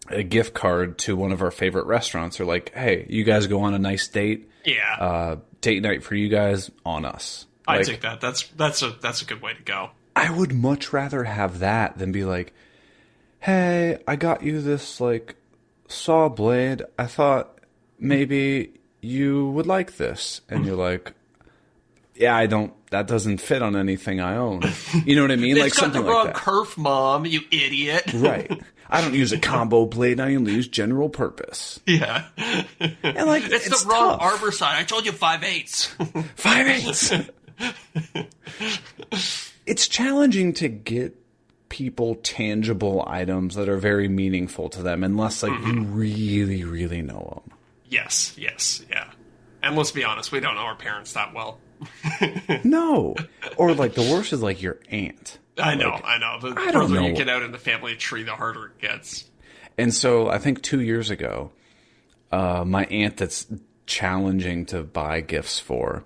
[SPEAKER 1] a gift card to one of our favorite restaurants. They're like, hey, you guys go on a nice date.
[SPEAKER 2] Yeah.
[SPEAKER 1] Date night for you guys on us.
[SPEAKER 2] I
[SPEAKER 1] Like,
[SPEAKER 2] take that. That's a good way to go.
[SPEAKER 1] I would much rather have that than be like, hey, I got you this like saw blade. I thought maybe you would like this. And you're like, yeah, that doesn't fit on anything I own. You know what I mean? Like
[SPEAKER 2] It's got
[SPEAKER 1] something
[SPEAKER 2] the wrong
[SPEAKER 1] like that.
[SPEAKER 2] kerf, Mom, you idiot.
[SPEAKER 1] Right. I don't use a combo blade. I only use general purpose.
[SPEAKER 2] Yeah.
[SPEAKER 1] And like,
[SPEAKER 2] It's
[SPEAKER 1] it's
[SPEAKER 2] the wrong
[SPEAKER 1] tough.
[SPEAKER 2] arbor side. I told you 5/8.
[SPEAKER 1] 5/8. It's challenging to get people tangible items that are very meaningful to them unless like you really, really know them.
[SPEAKER 2] Yes, yeah. And let's be honest, we don't know our parents that well.
[SPEAKER 1] No. Or like the worst is like your aunt.
[SPEAKER 2] I know. The
[SPEAKER 1] I don't
[SPEAKER 2] further you
[SPEAKER 1] know.
[SPEAKER 2] get out in the family tree, the harder it gets.
[SPEAKER 1] And so I think 2 years ago, my aunt that's challenging to buy gifts for,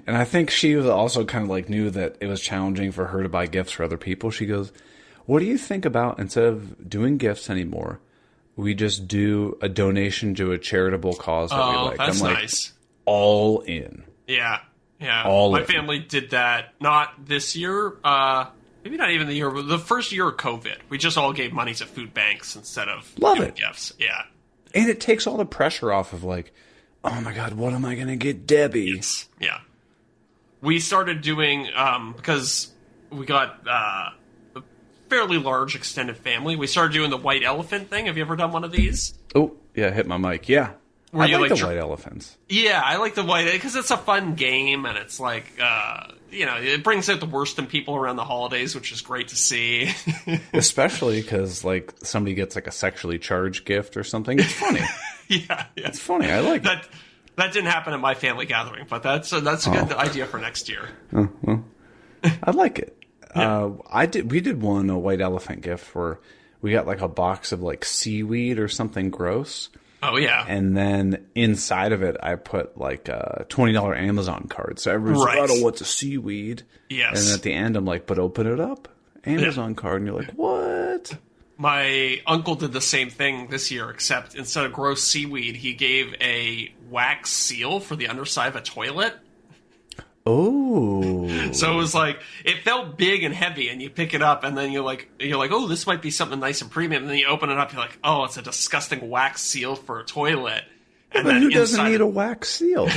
[SPEAKER 1] And I think she was also kind of like knew that it was challenging for her to buy gifts for other people. She goes, "What do you think about instead of doing gifts anymore, we just do a donation to a charitable cause that we like?"
[SPEAKER 2] That's
[SPEAKER 1] I'm like,
[SPEAKER 2] nice.
[SPEAKER 1] all in.
[SPEAKER 2] Yeah.
[SPEAKER 1] All
[SPEAKER 2] My
[SPEAKER 1] in.
[SPEAKER 2] family did that not this year. Maybe not even the year, but the first year of COVID. We just all gave money to food banks instead of doing gifts. Yeah.
[SPEAKER 1] And it takes all the pressure off of like, oh my God, what am I going to get Debbie?
[SPEAKER 2] Yes. Yeah. We started doing, because we got a fairly large extended family, we started doing the white elephant thing. Have you ever done one of these?
[SPEAKER 1] Oh, yeah, hit my mic. Yeah. I like the white elephants.
[SPEAKER 2] Yeah, I like the white, because it's a fun game, and it's like, it brings out the worst in people around the holidays, which is great to see.
[SPEAKER 1] Especially because, like, somebody gets, like, a sexually charged gift or something. It's funny.
[SPEAKER 2] Yeah.
[SPEAKER 1] It's funny. I like it.
[SPEAKER 2] That didn't happen at my family gathering, but that's a good idea for next year.
[SPEAKER 1] I like it.
[SPEAKER 2] Yeah.
[SPEAKER 1] We did a white elephant gift where we got, like, a box of, like, seaweed or something gross.
[SPEAKER 2] Oh, yeah.
[SPEAKER 1] And then inside of it, I put like a $20 Amazon card. So everyone's like, "Oh, what's a seaweed?"
[SPEAKER 2] Yes.
[SPEAKER 1] And at the end, I'm like, "But open it up, Amazon card." And you're like, "What?"
[SPEAKER 2] My uncle did the same thing this year, except instead of gross seaweed, he gave a wax seal for the underside of a toilet.
[SPEAKER 1] Oh.
[SPEAKER 2] So it was like, it felt big and heavy, and you pick it up, and then you're like, "Oh, this might be something nice and premium." And then you open it up, you're like, "Oh, it's a disgusting wax seal for a toilet." And
[SPEAKER 1] but
[SPEAKER 2] then
[SPEAKER 1] who doesn't need a wax seal?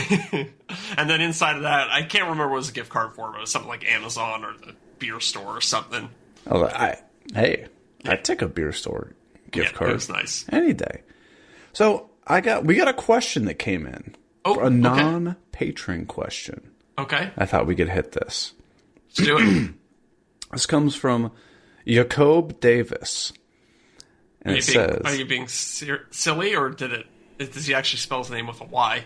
[SPEAKER 2] And then inside of that, I can't remember what it was a gift card for, but it was something like Amazon or the beer store or something.
[SPEAKER 1] I'd take a beer store gift card.
[SPEAKER 2] It was nice.
[SPEAKER 1] Any day. So we got a question that came in. A non-patron question.
[SPEAKER 2] Okay.
[SPEAKER 1] I thought we could hit this.
[SPEAKER 2] Let's do it.
[SPEAKER 1] This comes from Jacob Davis. And it says...
[SPEAKER 2] Are you being silly, or does he actually spell his name with a Y?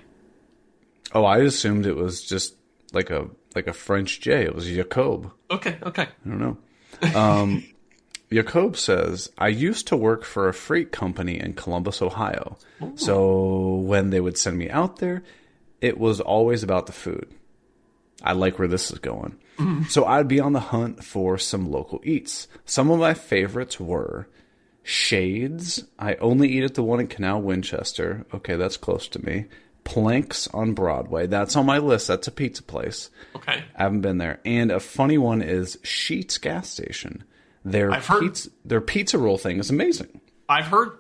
[SPEAKER 1] Oh, I assumed it was just like a French J. It was Jacob.
[SPEAKER 2] Okay.
[SPEAKER 1] I don't know. Jacob says, "I used to work for a freight company in Columbus, Ohio. Ooh. So when they would send me out there, it was always about the food. I like where this is going. So I'd be on the hunt for some local eats. Some of my favorites were Shades. I only eat at the one in Canal Winchester. Okay, that's close to me. Planks on Broadway. That's on my list. That's a pizza place.
[SPEAKER 2] Okay.
[SPEAKER 1] I haven't been there. And a funny one is Sheetz gas station. Their pizza roll thing is amazing.
[SPEAKER 2] I've heard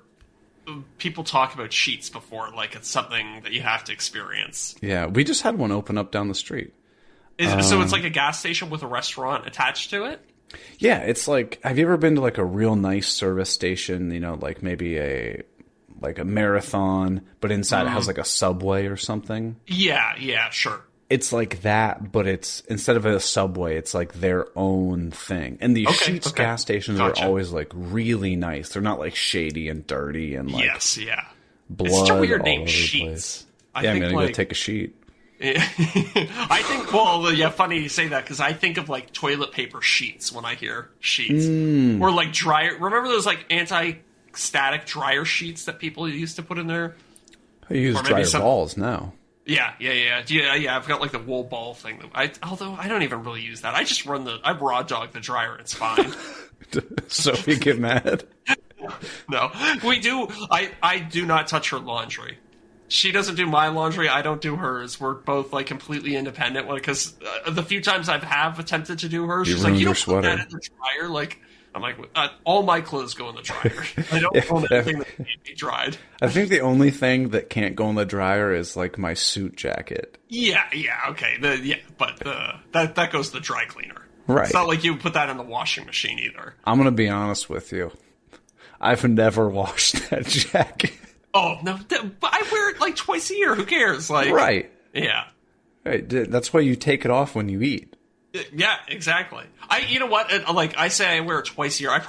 [SPEAKER 2] people talk about Sheetz before, like it's something that you have to experience.
[SPEAKER 1] Yeah, we just had one open up down the street.
[SPEAKER 2] So it's like a gas station with a restaurant attached to it?
[SPEAKER 1] Yeah, it's like, have you ever been to like a real nice service station, like maybe a Marathon, but inside it has like a Subway or something?
[SPEAKER 2] Yeah, sure.
[SPEAKER 1] It's like that, but it's instead of a Subway, it's like their own thing. And these Sheetz gas stations are always like really nice. They're not like shady and dirty and like blood. It's such a weird name, Sheetz. I'm gonna go take a sheet.
[SPEAKER 2] I think, funny you say that, because I think of like toilet paper sheets when I hear sheets. Or like dryer. Remember those like anti-static dryer sheets that people used to put in there?
[SPEAKER 1] I use dryer balls now.
[SPEAKER 2] Yeah. I've got like the wool ball thing. Although I don't even really use that. I just I raw dog the dryer. It's fine.
[SPEAKER 1] So you get mad?
[SPEAKER 2] No, we do. I do not touch her laundry. She doesn't do my laundry. I don't do hers. We're both like completely independent. Because the few times have attempted to do hers, she's like, "You don't put that in the dryer." Like, I'm like, all my clothes go in the dryer. I don't own anything that can't be dried.
[SPEAKER 1] I think the only thing that can't go in the dryer is like my suit jacket.
[SPEAKER 2] Yeah, okay. But that goes to the dry cleaner.
[SPEAKER 1] Right.
[SPEAKER 2] It's not like you put that in the washing machine either.
[SPEAKER 1] I'm going to be honest with you. I've never washed that jacket.
[SPEAKER 2] Oh, no. I wear it like twice a year. Who cares? Like,
[SPEAKER 1] right.
[SPEAKER 2] Yeah.
[SPEAKER 1] Right. That's why you take it off when you eat.
[SPEAKER 2] Yeah, exactly. You know what? Like I say, I wear it twice a year.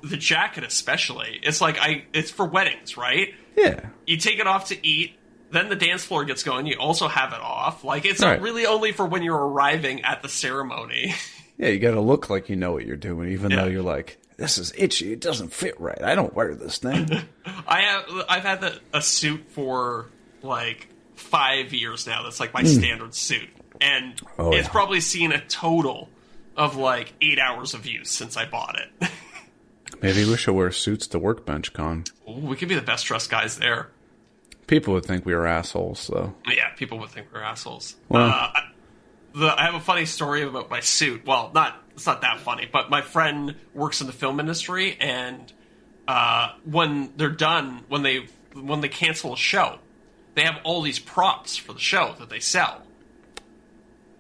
[SPEAKER 2] The jacket especially. It's like it's for weddings, right?
[SPEAKER 1] Yeah.
[SPEAKER 2] You take it off to eat, then the dance floor gets going. You also have it off. Like it's really only for when you're arriving at the ceremony.
[SPEAKER 1] Yeah, you got to look like you know what you're doing, even though you're like, this is itchy. It doesn't fit right. I don't wear this thing.
[SPEAKER 2] I've had a suit for like 5 years now. That's like my standard suit. And it's probably seen a total of like 8 hours of use since I bought it.
[SPEAKER 1] Maybe we should wear suits to Workbench Con.
[SPEAKER 2] Ooh, we could be the best dressed guys there.
[SPEAKER 1] People would think we were assholes, though.
[SPEAKER 2] Yeah, people would think we're assholes.
[SPEAKER 1] Well,
[SPEAKER 2] I have a funny story about my suit. Well, it's not that funny, but my friend works in the film industry, and when they're done, when they cancel a show, they have all these props for the show that they sell.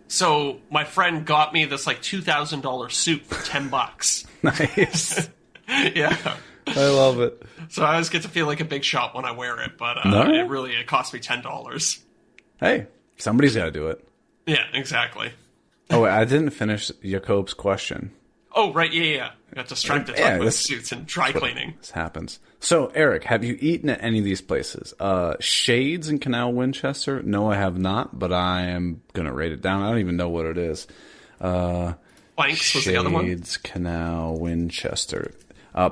[SPEAKER 2] So my friend got me this like $2,000 suit for $10.
[SPEAKER 1] Nice.
[SPEAKER 2] Yeah.
[SPEAKER 1] I love it.
[SPEAKER 2] So I always get to feel like a big shot when I wear it, but it cost me $10.
[SPEAKER 1] Hey, somebody's got to do it.
[SPEAKER 2] Yeah, exactly.
[SPEAKER 1] Oh, wait, I didn't finish Jacob's question.
[SPEAKER 2] Oh, right, yeah. I got distracted talking about suits and dry cleaning.
[SPEAKER 1] This happens. So, Eric, have you eaten at any of these places? Shades in Canal Winchester? No, I have not, but I am going to write it down. I don't even know what it is.
[SPEAKER 2] Planks was the other one?
[SPEAKER 1] Shades, Canal Winchester.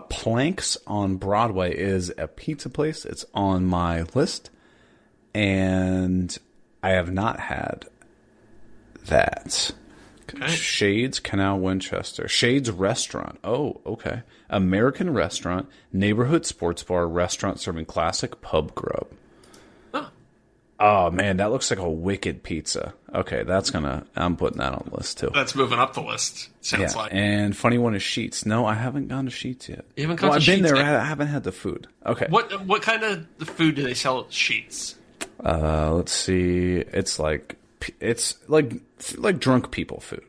[SPEAKER 1] Planks on Broadway is a pizza place. It's on my list, and I have not had that. Okay. Shades, Canal Winchester. Shades Restaurant. Oh, okay. American restaurant, neighborhood sports bar, restaurant serving classic pub grub. Huh. Oh, man, that looks like a wicked pizza. Okay, I'm putting that on the list, too.
[SPEAKER 2] That's moving up the list, sounds like.
[SPEAKER 1] And funny one is Sheets. No, I haven't gone to Sheets yet.
[SPEAKER 2] You haven't gone to Sheets?
[SPEAKER 1] I've been there. I haven't had the food. Okay.
[SPEAKER 2] What kind of food do they sell at Sheets?
[SPEAKER 1] Let's see. It's like drunk people food.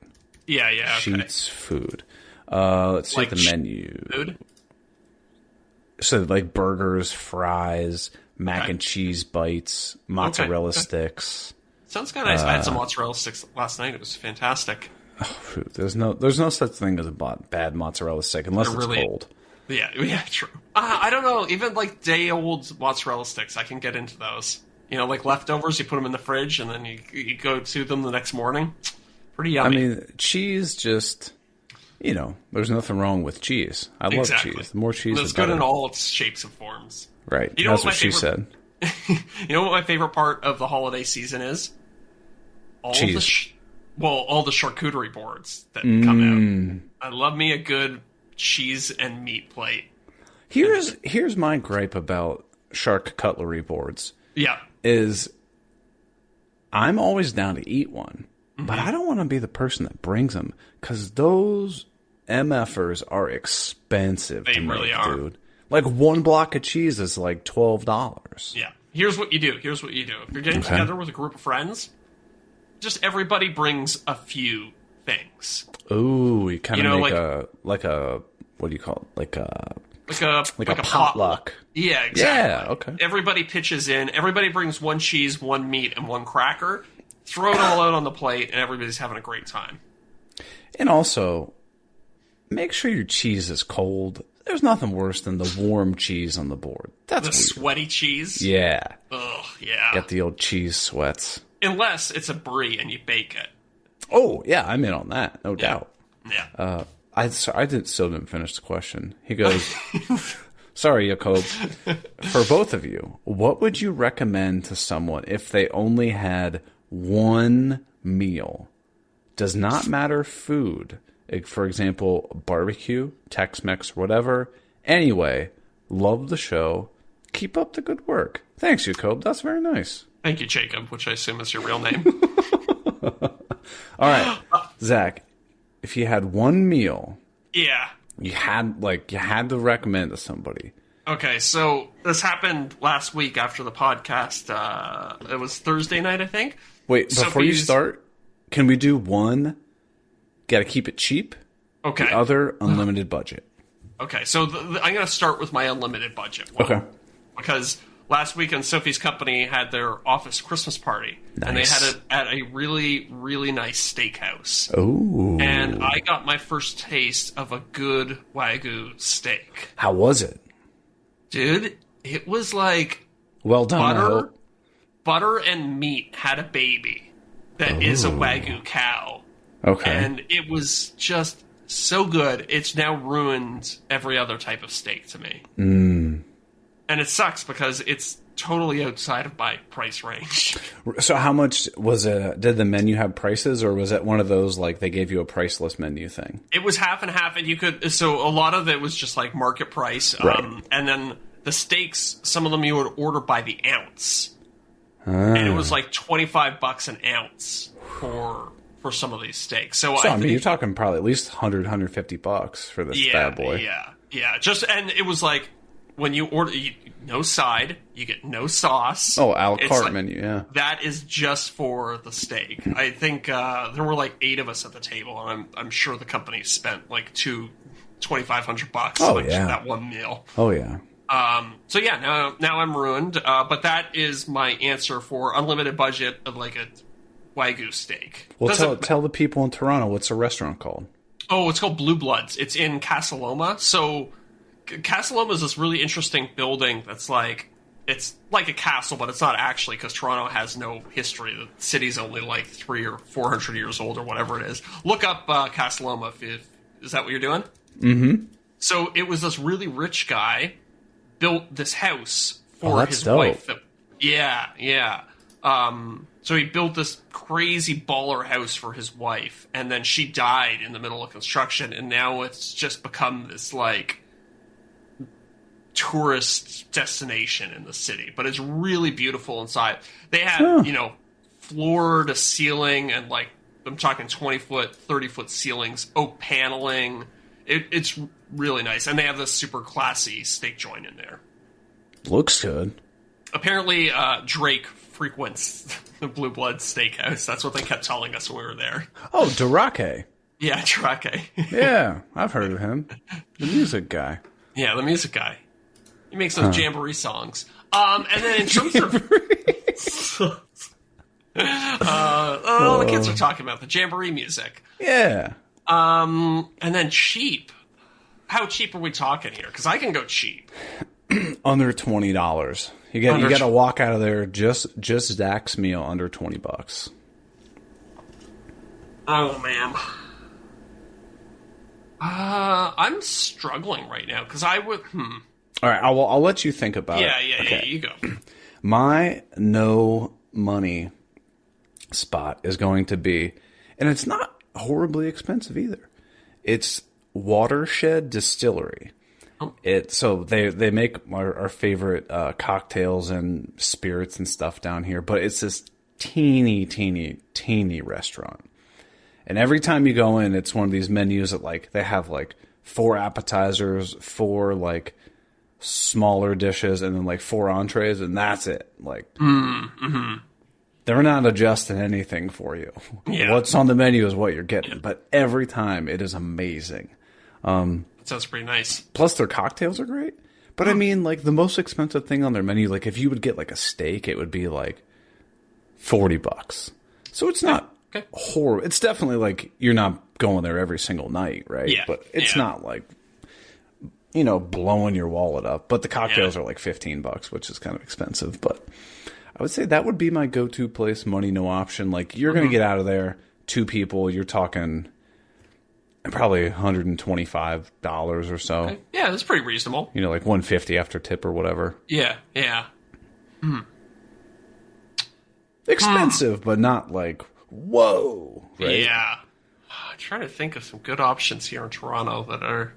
[SPEAKER 2] Yeah, okay.
[SPEAKER 1] Sheets food. Let's see the menu.
[SPEAKER 2] Food?
[SPEAKER 1] So like burgers, fries, mac and cheese bites, mozzarella sticks.
[SPEAKER 2] Sounds kind of nice. I had some mozzarella sticks last night. It was fantastic.
[SPEAKER 1] Oh, there's no such thing as a bad mozzarella stick unless it's cold.
[SPEAKER 2] Yeah, true. I don't know. Even like day-old mozzarella sticks, I can get into those. You know, like leftovers, you put them in the fridge, and then you go to them the next morning. Pretty yummy.
[SPEAKER 1] I mean, cheese just, there's nothing wrong with cheese. I love cheese. The more cheese,
[SPEAKER 2] it's good in all its shapes and forms.
[SPEAKER 1] Right. That's what she said.
[SPEAKER 2] You know what my favorite part of the holiday season is?
[SPEAKER 1] Cheese.
[SPEAKER 2] All the charcuterie boards that come out. I love me a good cheese and meat plate.
[SPEAKER 1] Here's my gripe about shark cutlery boards.
[SPEAKER 2] Yeah.
[SPEAKER 1] Is I'm always down to eat one, but I don't want to be the person that brings them because those MFers are expensive.
[SPEAKER 2] They really are.
[SPEAKER 1] Dude. Like one block of cheese is like $12.
[SPEAKER 2] Yeah. Here's what you do. If you're getting together with a group of friends, just everybody brings a few things.
[SPEAKER 1] Ooh, you kind of make a what do you call it? Like a potluck.
[SPEAKER 2] Yeah, exactly.
[SPEAKER 1] Yeah, okay.
[SPEAKER 2] Everybody pitches in. Everybody brings one cheese, one meat, and one cracker. Throw it all out on the plate, and everybody's having a great time.
[SPEAKER 1] And also, make sure your cheese is cold. There's nothing worse than the warm cheese on the board. That's
[SPEAKER 2] the sweaty cheese.
[SPEAKER 1] Yeah.
[SPEAKER 2] Ugh, yeah.
[SPEAKER 1] Get the old cheese sweats.
[SPEAKER 2] Unless it's a brie and you bake it.
[SPEAKER 1] Oh yeah, I'm in on that, no doubt.
[SPEAKER 2] Yeah.
[SPEAKER 1] I still didn't finish the question. He goes, sorry, Jacob. For both of you, what would you recommend to someone if they only had one meal? Does not matter food. For example, barbecue, Tex-Mex, whatever. Anyway, love the show. Keep up the good work. Thanks, Jacob. That's very nice.
[SPEAKER 2] Thank you, Jacob, which I assume is your real name.
[SPEAKER 1] All right, Zach. If you had one meal,
[SPEAKER 2] yeah,
[SPEAKER 1] you had to recommend to somebody.
[SPEAKER 2] Okay, so this happened last week after the podcast. It was Thursday night, I think.
[SPEAKER 1] Wait, before you start, can we do one? Got to keep it cheap.
[SPEAKER 2] Okay.
[SPEAKER 1] The other, unlimited budget.
[SPEAKER 2] Okay, so I'm going to start with my unlimited budget one.
[SPEAKER 1] Okay.
[SPEAKER 2] Because last weekend, Sophie's company had their office Christmas party. Nice. And they had it at a really, really nice steakhouse.
[SPEAKER 1] Ooh.
[SPEAKER 2] And I got my first taste of a good Wagyu steak.
[SPEAKER 1] How was it?
[SPEAKER 2] Dude, it was like
[SPEAKER 1] well done.
[SPEAKER 2] Butter and meat had a baby that is a Wagyu cow.
[SPEAKER 1] Okay.
[SPEAKER 2] And it was just so good, it's now ruined every other type of steak to me.
[SPEAKER 1] Mm.
[SPEAKER 2] And it sucks because totally outside of my price range.
[SPEAKER 1] So how much was it? Did the menu have prices, or was it one of those like they gave you a priceless menu thing?
[SPEAKER 2] It was half and half, and you could. So a lot of it was just like market price,
[SPEAKER 1] Right.
[SPEAKER 2] And then the steaks, some of them you would order by the ounce, and it was like $25 an ounce for some of these steaks. So
[SPEAKER 1] I mean, you're talking probably at least $100-$150 for this bad boy.
[SPEAKER 2] Yeah. And it was like when you order, no side, you get no sauce.
[SPEAKER 1] Oh, a la carte menu, yeah.
[SPEAKER 2] That is just for the steak. I think there were like 8 of us at the table, and I'm sure the company spent like $2,500 on that one meal.
[SPEAKER 1] Oh yeah.
[SPEAKER 2] So yeah, now I'm ruined. But that is my answer for unlimited budget of like a Wagyu steak.
[SPEAKER 1] Well, tell the people in Toronto, what's the restaurant called?
[SPEAKER 2] Oh, it's called Blue Bloods. It's in Casa Loma. So Casa Loma is this really interesting building that's like, it's like a castle, but it's not actually, because Toronto has no history. The city's only like 300 or 400 years old or whatever it is. Look up Casa Loma. Is that what you're doing?
[SPEAKER 1] Mm-hmm.
[SPEAKER 2] So it was this really rich guy built this house for
[SPEAKER 1] that's
[SPEAKER 2] his
[SPEAKER 1] dope.
[SPEAKER 2] wife. Yeah. So he built this crazy baller house for his wife, and then she died in the middle of construction, and now it's just become this like tourist destination in the city. But it's really beautiful inside. They have, floor to ceiling, and like I'm talking 20-foot, 30-foot ceilings, oak paneling. It's really nice, and they have this super classy steak joint in there.
[SPEAKER 1] Looks good.
[SPEAKER 2] Apparently, Drake frequents the Blue Blood Steakhouse. That's what they kept telling us when we were there.
[SPEAKER 1] Oh, Darake.
[SPEAKER 2] Yeah, Drake.
[SPEAKER 1] Yeah, I've heard of him. The music guy.
[SPEAKER 2] Yeah, the music guy. He makes those jamboree songs. And then in terms of... the kids are talking about the jamboree music.
[SPEAKER 1] Yeah.
[SPEAKER 2] And then cheap. How cheap are we talking here? Because I can go cheap.
[SPEAKER 1] Under $20. You got to walk out of there just Zach's meal under $20.
[SPEAKER 2] Oh man. I'm struggling right now because I would.
[SPEAKER 1] All right, I'll let you think about it.
[SPEAKER 2] Yeah. You go.
[SPEAKER 1] My no money spot is going to be, and it's not horribly expensive either. It's Watershed Distillery. So they make our favorite cocktails and spirits and stuff down here, but it's this teeny restaurant. And every time you go in, it's one of these menus that like they have like 4 appetizers, 4 like smaller dishes, and then like 4 entrees, and that's it. Like they're not adjusting anything for you.
[SPEAKER 2] Yeah.
[SPEAKER 1] What's on the menu is what you're getting, but every time it is amazing.
[SPEAKER 2] That sounds pretty nice.
[SPEAKER 1] Plus, their cocktails are great. But I mean, like, the most expensive thing on their menu, like, if you would get, like, a steak, it would be, like, $40. So it's not horrible. It's definitely, like, you're not going there every single night, right?
[SPEAKER 2] Yeah.
[SPEAKER 1] But it's not, like, blowing your wallet up. But the cocktails are, like, $15, which is kind of expensive. But I would say that would be my go-to place, money, no option. Like, you're going to get out of there, 2 people, you're talking... probably $125 or so.
[SPEAKER 2] Okay. Yeah, that's pretty reasonable.
[SPEAKER 1] Like $150 after tip or whatever.
[SPEAKER 2] Yeah.
[SPEAKER 1] Expensive, but not like, whoa. Right?
[SPEAKER 2] Yeah. I'm trying to think of some good options here in Toronto that are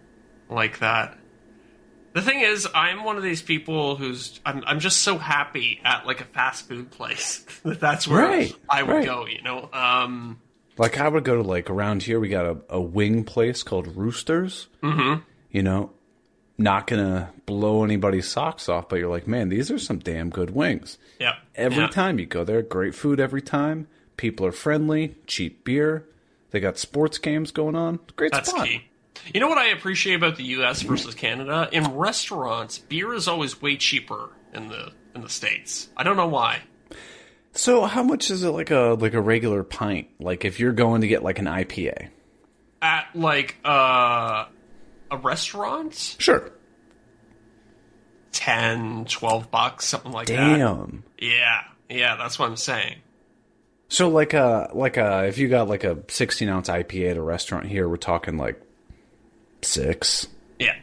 [SPEAKER 2] like that. The thing is, I'm one of these people who's... I'm just so happy at like a fast food place that's where I would go,
[SPEAKER 1] Like, I would go to, like, around here, we got a wing place called Roosters. Mm-hmm. Not going to blow anybody's socks off, but you're like, man, these are some damn good wings.
[SPEAKER 2] Yeah.
[SPEAKER 1] Every time you go there, great food every time. People are friendly, cheap beer. They got sports games going on. Great spot.
[SPEAKER 2] That's key. You know what I appreciate about the U.S. versus Canada? In restaurants, beer is always way cheaper in the States. I don't know why.
[SPEAKER 1] So how much is it like a regular pint? Like if you're going to get like an IPA?
[SPEAKER 2] At like a restaurant?
[SPEAKER 1] Sure.
[SPEAKER 2] $10, $12, something like that.
[SPEAKER 1] Damn.
[SPEAKER 2] Yeah, that's what I'm saying.
[SPEAKER 1] So like if you got like a 16-ounce IPA at a restaurant here, we're talking like $6.
[SPEAKER 2] Yeah,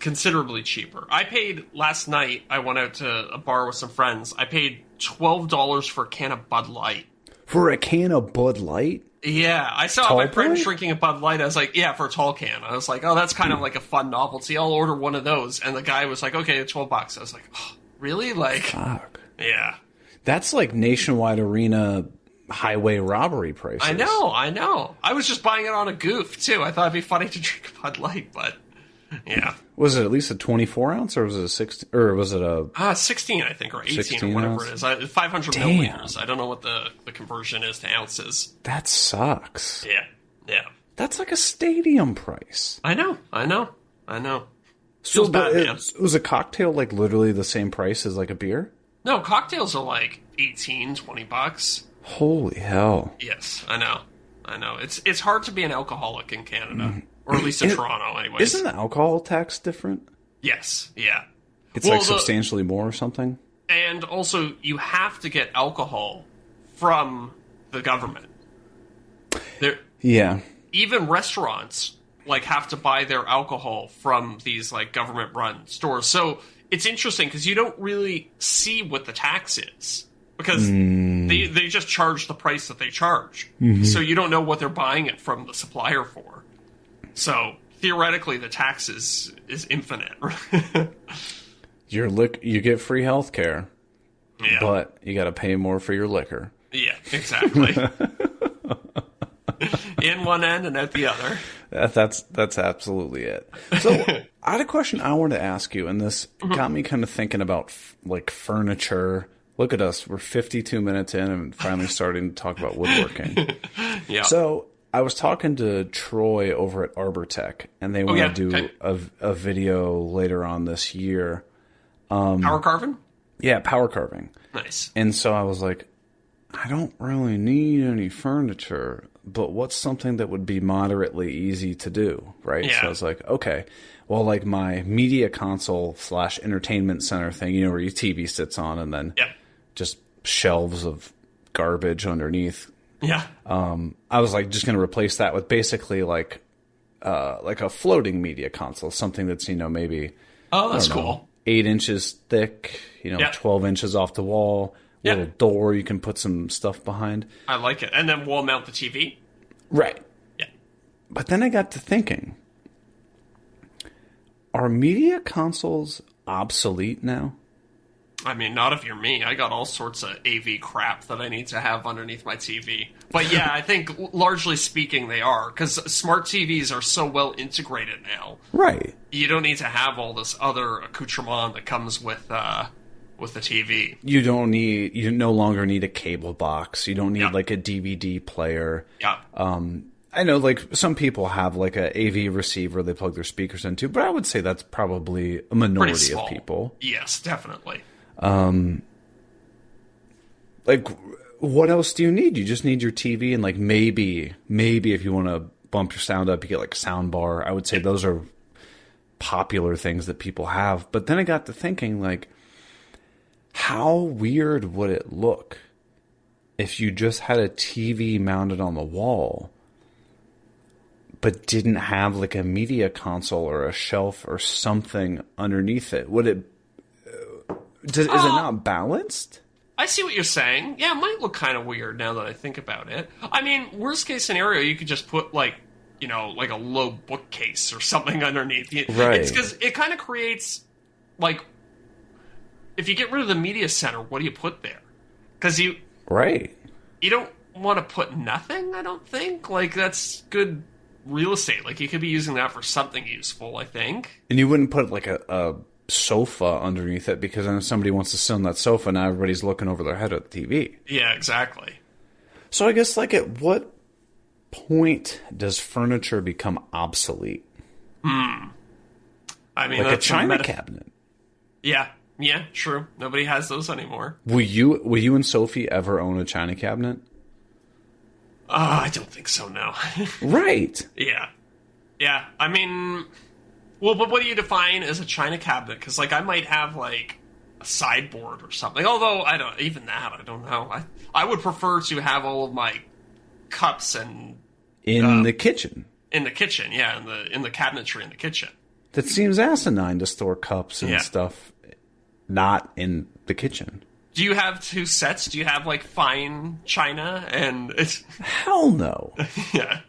[SPEAKER 2] considerably cheaper. I paid last night. I went out to a bar with some friends. I paid $12 for a can of Bud Light.
[SPEAKER 1] For a can of Bud Light?
[SPEAKER 2] Yeah, I saw
[SPEAKER 1] Tall
[SPEAKER 2] my friend
[SPEAKER 1] boy?
[SPEAKER 2] drinking a Bud Light. I was like, yeah, for a tall can. I was like, oh, that's kind of like a fun novelty. I'll order one of those. And the guy was like, okay, $12. I was like, oh, really? Like,
[SPEAKER 1] Fuck.
[SPEAKER 2] yeah.
[SPEAKER 1] That's like Nationwide Arena highway robbery prices.
[SPEAKER 2] I know. I was just buying it on a goof, too. I thought it'd be funny to drink a Bud Light, but yeah.
[SPEAKER 1] Was it at least a 24 ounce or was it a 16 or was it a
[SPEAKER 2] 16, I think, or 18
[SPEAKER 1] 16
[SPEAKER 2] or whatever
[SPEAKER 1] ounce?
[SPEAKER 2] it is. 500
[SPEAKER 1] Damn.
[SPEAKER 2] milliliters. I don't know what the conversion is to ounces.
[SPEAKER 1] That sucks.
[SPEAKER 2] Yeah.
[SPEAKER 1] That's like a stadium price.
[SPEAKER 2] I know.
[SPEAKER 1] So
[SPEAKER 2] Feels bad, man.
[SPEAKER 1] was a cocktail like literally the same price as like a beer?
[SPEAKER 2] No, cocktails are like $18-20.
[SPEAKER 1] Holy hell.
[SPEAKER 2] Yes, I know. It's hard to be an alcoholic in Canada, or at least in Toronto, anyways.
[SPEAKER 1] Isn't the alcohol tax different?
[SPEAKER 2] Yes, yeah.
[SPEAKER 1] It's like substantially more or something?
[SPEAKER 2] And also, you have to get alcohol from the government.
[SPEAKER 1] Yeah.
[SPEAKER 2] Even restaurants like have to buy their alcohol from these like government-run stores. So it's interesting because you don't really see what the tax is. Because they just charge the price that they charge. Mm-hmm. So you don't know what they're buying it from the supplier for. So theoretically, the tax is infinite.
[SPEAKER 1] You get free health care,
[SPEAKER 2] yeah.
[SPEAKER 1] But you got to pay more for your liquor.
[SPEAKER 2] Yeah, exactly. In one end and out the other.
[SPEAKER 1] That's absolutely it. So I had a question I wanted to ask you, and this got me kind of thinking about like furniture. Look at us. We're 52 minutes in and finally starting to talk about woodworking.
[SPEAKER 2] Yeah.
[SPEAKER 1] So I was talking to Troy over at Arbor Tech, and they want to do a video later on this year.
[SPEAKER 2] Power carving?
[SPEAKER 1] Yeah, power carving.
[SPEAKER 2] Nice.
[SPEAKER 1] And so I was like, I don't really need any furniture, but what's something that would be moderately easy to do, right?
[SPEAKER 2] Yeah.
[SPEAKER 1] So I was like, okay, well, like my media console / entertainment center thing, you know, where your TV sits on and then just shelves of garbage underneath.
[SPEAKER 2] Yeah.
[SPEAKER 1] I was like just going to replace that with basically like a floating media console, something that's, you know, maybe
[SPEAKER 2] that's cool.
[SPEAKER 1] 8 inches thick, you know, 12 inches off the wall, little door you can put some stuff behind.
[SPEAKER 2] I like it. And then wall mount the TV.
[SPEAKER 1] Right.
[SPEAKER 2] Yeah.
[SPEAKER 1] But then I got to thinking, are media consoles obsolete now?
[SPEAKER 2] I mean, not if you're me. I got all sorts of AV crap that I need to have underneath my TV. But yeah, I think largely speaking they are, because smart TVs are so well integrated now.
[SPEAKER 1] Right.
[SPEAKER 2] You don't need to have all this other accoutrement that comes with the TV.
[SPEAKER 1] You no longer need a cable box. You don't need like a DVD player.
[SPEAKER 2] Yeah.
[SPEAKER 1] I know like some people have like a AV receiver they plug their speakers into, but I would say that's probably a minority of people.
[SPEAKER 2] Yes, definitely.
[SPEAKER 1] Like, what else do you need? You just need your TV and like maybe if you want to bump your sound up, you get like a sound bar. I would say those are popular things that people have. But then I got to thinking like, how weird would it look if you just had a TV mounted on the wall, but didn't have like a media console or a shelf or something underneath it? Would it? Is it not balanced?
[SPEAKER 2] I see what you're saying. Yeah, it might look kind of weird now that I think about it. I mean, worst case scenario, you could just put like, you know, like a low bookcase or something underneath.
[SPEAKER 1] Right.
[SPEAKER 2] It's because it kind of creates like, if you get rid of the media center, what do you put there? Because you don't want to put nothing. I don't think like that's good real estate. Like you could be using that for something useful. I think.
[SPEAKER 1] And you wouldn't put like a sofa underneath it because then if somebody wants to sit on that sofa, now everybody's looking over their head at the TV.
[SPEAKER 2] Yeah, exactly.
[SPEAKER 1] So I guess like at what point does furniture become obsolete?
[SPEAKER 2] I mean,
[SPEAKER 1] like a china cabinet.
[SPEAKER 2] Yeah, true. Nobody has those anymore.
[SPEAKER 1] Will you and Sophie ever own a china cabinet?
[SPEAKER 2] I don't think so, no.
[SPEAKER 1] Right.
[SPEAKER 2] Yeah. I mean, well, but what do you define as a china cabinet? Because, like, I might have, like, a sideboard or something. Although, I don't know. I would prefer to have all of my cups and...
[SPEAKER 1] In the kitchen.
[SPEAKER 2] In the kitchen, yeah. In the cabinetry in the kitchen.
[SPEAKER 1] That seems asinine to store cups and stuff not in the kitchen.
[SPEAKER 2] Do you have 2 sets? Do you have, like, fine china? And it's...
[SPEAKER 1] Hell no.
[SPEAKER 2] Yeah.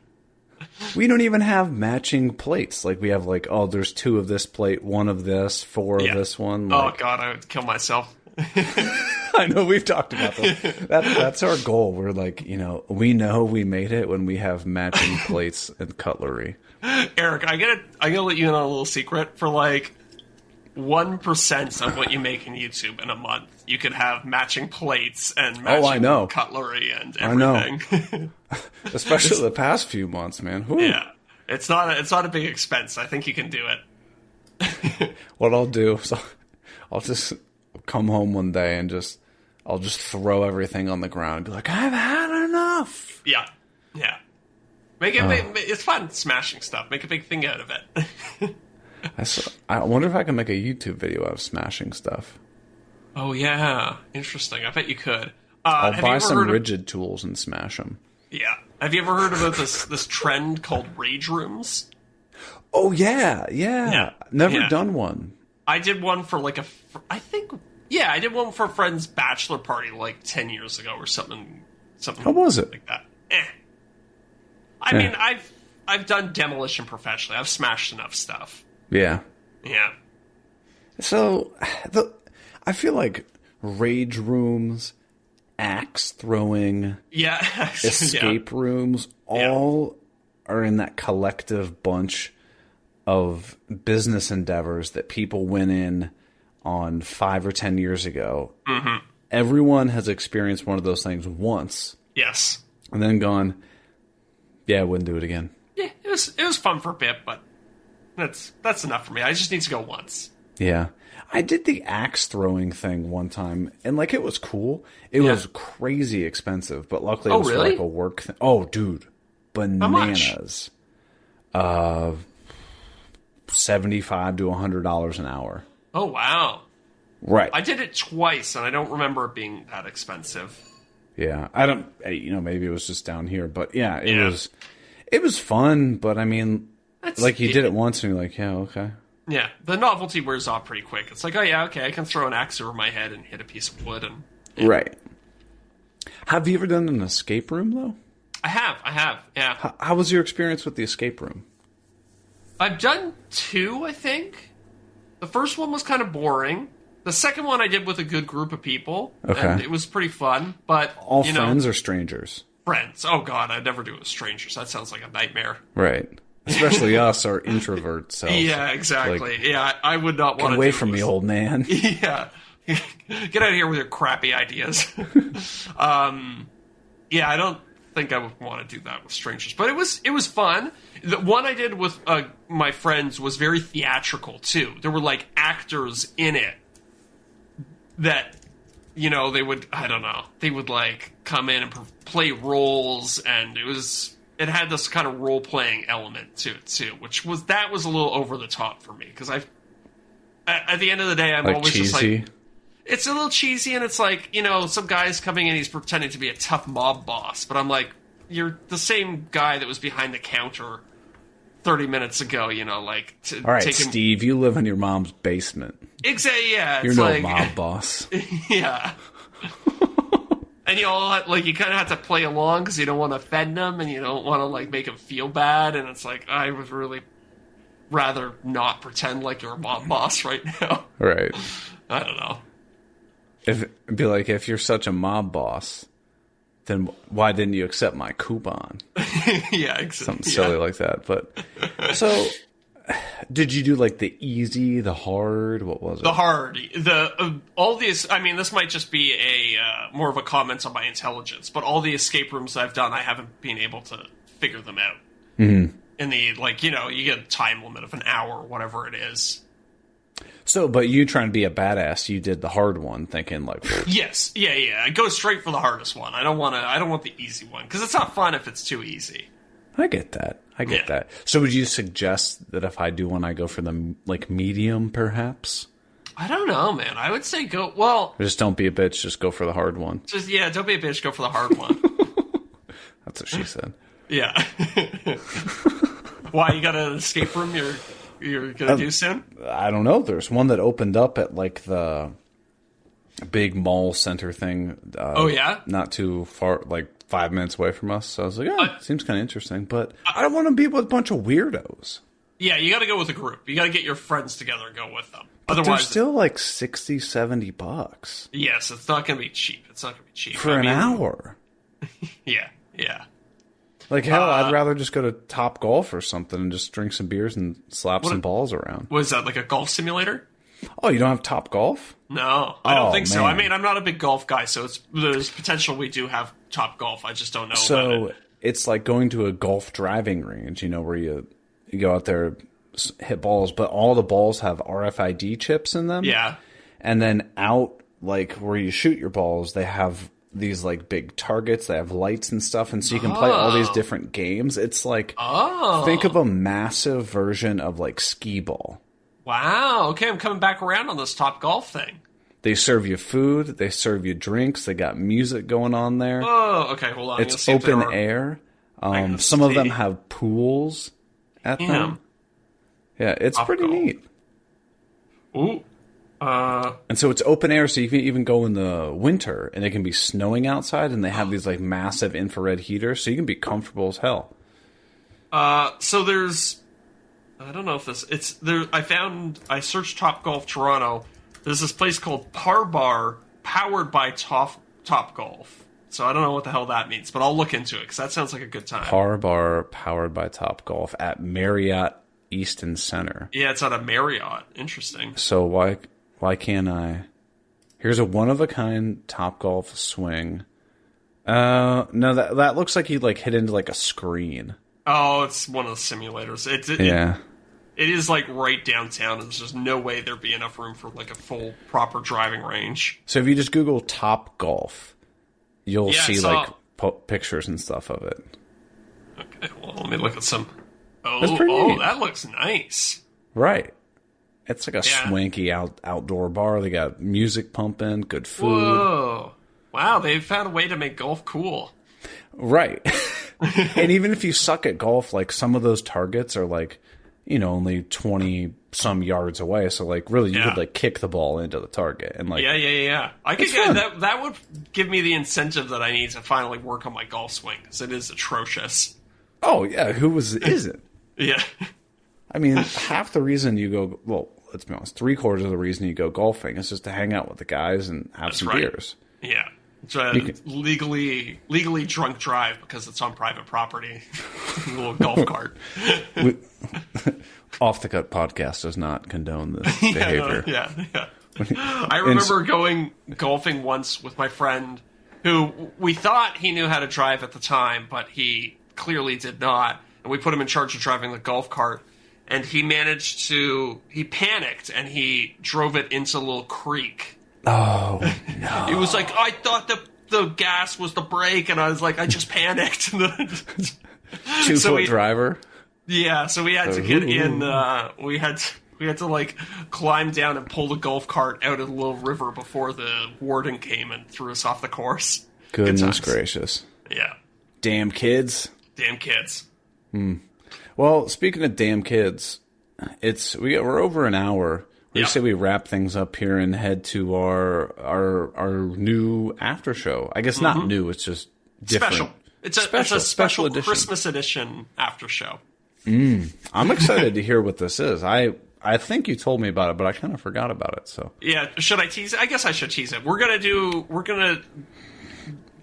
[SPEAKER 1] We don't even have matching plates. Like, we have, like, oh, there's 2 of this plate, 1 of this, 4 of this one. Like,
[SPEAKER 2] oh, God, I would kill myself.
[SPEAKER 1] I know, we've talked about that. That's our goal. We're like, you know we made it when we have matching plates and cutlery.
[SPEAKER 2] Eric, I gotta let you in on a little secret. For, like, 1% of what you make in YouTube in a month, you could have matching plates and matching cutlery and everything.
[SPEAKER 1] I know. Especially the past few months, man. Whew.
[SPEAKER 2] Yeah. It's not a big expense. I think you can do it.
[SPEAKER 1] What I'll do is I'll just come home one day and I'll just throw everything on the ground and be like, I've had enough.
[SPEAKER 2] Yeah. Yeah. It's fun smashing stuff. Make a big thing out of it.
[SPEAKER 1] I wonder if I can make a YouTube video out of smashing stuff.
[SPEAKER 2] Oh, yeah. Interesting. I bet you could.
[SPEAKER 1] I'll buy some rigid tools and smash them.
[SPEAKER 2] Yeah. Have you ever heard about this trend called rage rooms?
[SPEAKER 1] Oh, yeah. Never done one.
[SPEAKER 2] I did one for like I did one for a friend's bachelor party like 10 years ago or something.
[SPEAKER 1] How was it?
[SPEAKER 2] Like that. I mean, I've done demolition professionally. I've smashed enough stuff.
[SPEAKER 1] Yeah.
[SPEAKER 2] Yeah.
[SPEAKER 1] So, I feel like rage rooms, axe throwing, escape rooms, all are in that collective bunch of business endeavors that people went in on 5 or 10 years ago.
[SPEAKER 2] Mm-hmm.
[SPEAKER 1] Everyone has experienced one of those things once.
[SPEAKER 2] Yes.
[SPEAKER 1] And then gone, I wouldn't do it again.
[SPEAKER 2] Yeah, it was fun for a bit, but that's enough for me. I just need to go once.
[SPEAKER 1] Yeah. I did the axe throwing thing one time, and like it was cool. It was crazy expensive, but luckily it was for like a work thing. Oh, dude. Bananas. $75 to $100 an hour.
[SPEAKER 2] Oh, wow.
[SPEAKER 1] Right.
[SPEAKER 2] I did it twice, and I don't remember it being that expensive.
[SPEAKER 1] Yeah. I don't, maybe it was just down here, but it was fun, but I mean, you did it once and you're like, yeah, okay.
[SPEAKER 2] Yeah. The novelty wears off pretty quick. It's like, oh yeah, okay, I can throw an axe over my head and hit a piece of wood.
[SPEAKER 1] Right. Have you ever done an escape room, though?
[SPEAKER 2] I have, yeah.
[SPEAKER 1] How was your experience with the escape room?
[SPEAKER 2] I've done 2, I think. The first one was kind of boring. The second one I did with a good group of people. Okay. And it was pretty fun, but...
[SPEAKER 1] All friends or strangers?
[SPEAKER 2] Friends. Oh, God, I'd never do it with strangers. That sounds like a nightmare.
[SPEAKER 1] Right. Especially us, our introvert selves.
[SPEAKER 2] Yeah, exactly. Like, I would not want to
[SPEAKER 1] get away from me, old man.
[SPEAKER 2] Yeah. Get out of here with your crappy ideas. I don't think I would want to do that with strangers. But it was fun. The one I did with my friends was very theatrical, too. There were, like, actors in it that, they would, I don't know, they would, like, come in and play roles, and it had this kind of role-playing element to it, too, that was a little over the top for me, because at the end of the day, I'm like always cheesy. Just like, it's a little cheesy, and it's like, some guy's coming in, he's pretending to be a tough mob boss, but I'm like, you're the same guy that was behind the counter 30 minutes ago, all right,
[SPEAKER 1] Steve, you live in your mom's basement.
[SPEAKER 2] Exactly, yeah.
[SPEAKER 1] You're no mob boss.
[SPEAKER 2] Yeah. And you kind of have to play along because you don't want to offend them and you don't want to, like, make them feel bad. And it's like, I would really rather not pretend like you're a mob boss right now.
[SPEAKER 1] Right.
[SPEAKER 2] I don't know.
[SPEAKER 1] If you're such a mob boss, then why didn't you accept my coupon?
[SPEAKER 2] Yeah, exactly.
[SPEAKER 1] Something silly like that. But so, did you do like the easy, the hard? What was it?
[SPEAKER 2] The hard. All these. I mean, this might just be a more of a comment on my intelligence, but all the escape rooms I've done, I haven't been able to figure them out.
[SPEAKER 1] Mm-hmm.
[SPEAKER 2] In the you get a time limit of an hour, or whatever it is.
[SPEAKER 1] So, but you trying to be a badass, you did the hard one, thinking like,
[SPEAKER 2] yes, yeah. I go straight for the hardest one. I don't want the easy one because it's not fun if it's too easy.
[SPEAKER 1] I get that. So, would you suggest that if I do one, I go for the medium, perhaps?
[SPEAKER 2] I don't know, man. I would say go. Well,
[SPEAKER 1] just don't be a bitch. Just go for the hard one.
[SPEAKER 2] Don't be a bitch. Go for the hard one.
[SPEAKER 1] That's what she said.
[SPEAKER 2] Yeah. Why, you got an escape room you're gonna do soon?
[SPEAKER 1] I don't know. There's one that opened up at like the big mall center thing.
[SPEAKER 2] Oh yeah,
[SPEAKER 1] not too far, like 5 minutes away from us. So I was like, oh, seems kind of interesting, but I don't want to be with a bunch of weirdos.
[SPEAKER 2] Yeah, you got to go with a group. You got to get your friends together and go with them.
[SPEAKER 1] But
[SPEAKER 2] Otherwise,
[SPEAKER 1] they're still like $60-$70.
[SPEAKER 2] Yes, it's not going to be cheap. It's not going to be cheap
[SPEAKER 1] for an hour.
[SPEAKER 2] Yeah.
[SPEAKER 1] Like hell, I'd rather just go to Top Golf or something and just drink some beers and slap some balls around.
[SPEAKER 2] Was that like a golf simulator?
[SPEAKER 1] Oh, you don't have Top Golf?
[SPEAKER 2] No, I don't think so. I mean, I'm not a big golf guy, so there's potential we do have Top Golf. I just don't know about it.
[SPEAKER 1] It's like going to a golf driving range, where you go out there, hit balls, but all the balls have RFID chips in them.
[SPEAKER 2] Yeah.
[SPEAKER 1] And then out, like, where you shoot your balls, they have these, like, big targets. They have lights and stuff, and so you can play all these different games. It's like, think of a massive version of, like, skee-ball. Wow.
[SPEAKER 2] Okay, I'm coming back around on this Top Golf thing.
[SPEAKER 1] They serve you food. They serve you drinks. They got music going on there.
[SPEAKER 2] Oh, okay, hold on.
[SPEAKER 1] It's open air. Some of them have pools at them. Yeah, it's Top pretty Golf. Neat.
[SPEAKER 2] Ooh.
[SPEAKER 1] And so it's open air, so you can even go in the winter, and it can be snowing outside, and they have these like massive infrared heaters, so you can be comfortable as hell.
[SPEAKER 2] So there's, I don't know if this, it's there. I searched Top Golf Toronto. There's this place called Par Bar, powered by Top Golf. So I don't know what the hell that means, but I'll look into it because that sounds like a good time.
[SPEAKER 1] Par Bar, powered by Top Golf at Marriott Easton Center.
[SPEAKER 2] Yeah, it's at a Marriott. Interesting.
[SPEAKER 1] So why can't I? Here's a one-of-a-kind Top Golf swing. No, that looks like you like hit into like a screen.
[SPEAKER 2] Oh, it's one of the simulators. It is like right downtown, and there's just no way there'd be enough room for like a full proper driving range.
[SPEAKER 1] So if you just Google Top Golf, you'll see like pictures and stuff of it.
[SPEAKER 2] Okay, well, let me look at some. Oh, that looks nice.
[SPEAKER 1] Right. It's like a swanky outdoor bar. They got music pumping, good food.
[SPEAKER 2] Whoa. Wow, they found a way to make golf cool.
[SPEAKER 1] Right. And even if you suck at golf, like some of those targets are like, only 20 some yards away. So like really you could like kick the ball into the target and like
[SPEAKER 2] Yeah. I could get that would give me the incentive that I need to finally work on my golf swing because it is atrocious.
[SPEAKER 1] Oh yeah, who isn't?
[SPEAKER 2] Yeah.
[SPEAKER 1] I mean, half the reason you go, well, let's be honest, 3/4 of the reason you go golfing is just to hang out with the guys and have some beers.
[SPEAKER 2] Yeah. Legally drunk drive because it's on private property. A little golf cart.
[SPEAKER 1] Off the Cut podcast does not condone this behavior.
[SPEAKER 2] Yeah. I remember going golfing once with my friend who we thought he knew how to drive at the time, but he clearly did not. And we put him in charge of driving the golf cart. And he panicked and he drove it into a little creek.
[SPEAKER 1] Oh, no.
[SPEAKER 2] It was like, I thought the gas was the brake, and I was like, I just panicked.
[SPEAKER 1] 2-foot driver?
[SPEAKER 2] Yeah, so we had to get in, we had to like climb down and pull the golf cart out of the little river before the warden came and threw us off the course.
[SPEAKER 1] Goodness gracious.
[SPEAKER 2] Yeah.
[SPEAKER 1] Damn kids.
[SPEAKER 2] Well,
[SPEAKER 1] speaking of damn kids, we're over an hour. We say we wrap things up here and head to our new after show. I guess not new; it's just different.
[SPEAKER 2] Special. It's a special edition. Christmas edition after show.
[SPEAKER 1] I'm excited to hear what this is. I think you told me about it, but I kind of forgot about it. So
[SPEAKER 2] yeah, should I tease it? I guess I should tease it.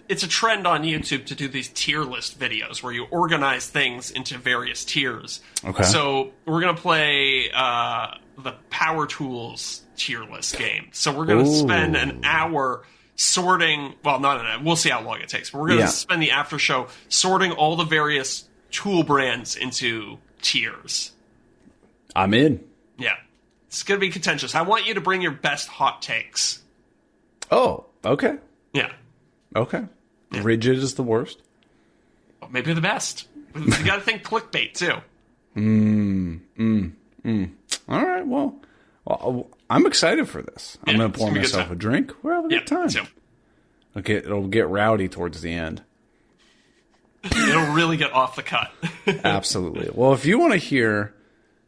[SPEAKER 2] It's a trend on YouTube to do these tier list videos where you organize things into various tiers.
[SPEAKER 1] Okay.
[SPEAKER 2] So we're going to play the Power Tools tier list game. So we're going to spend an hour sorting, well, not an hour, we'll see how long it takes, but we're going to spend the after show sorting all the various tool brands into tiers.
[SPEAKER 1] I'm in.
[SPEAKER 2] Yeah. It's going to be contentious. I want you to bring your best hot takes.
[SPEAKER 1] Oh, okay.
[SPEAKER 2] Yeah.
[SPEAKER 1] Okay. Yeah. Rigid is the worst.
[SPEAKER 2] Well, maybe the best. You got to think clickbait too.
[SPEAKER 1] All right. Well, I'm excited for this. I'm going to pour myself a drink. We're having a good time. Too. It'll get rowdy towards the end.
[SPEAKER 2] It'll really get off the cut.
[SPEAKER 1] Absolutely. Well, if you want to hear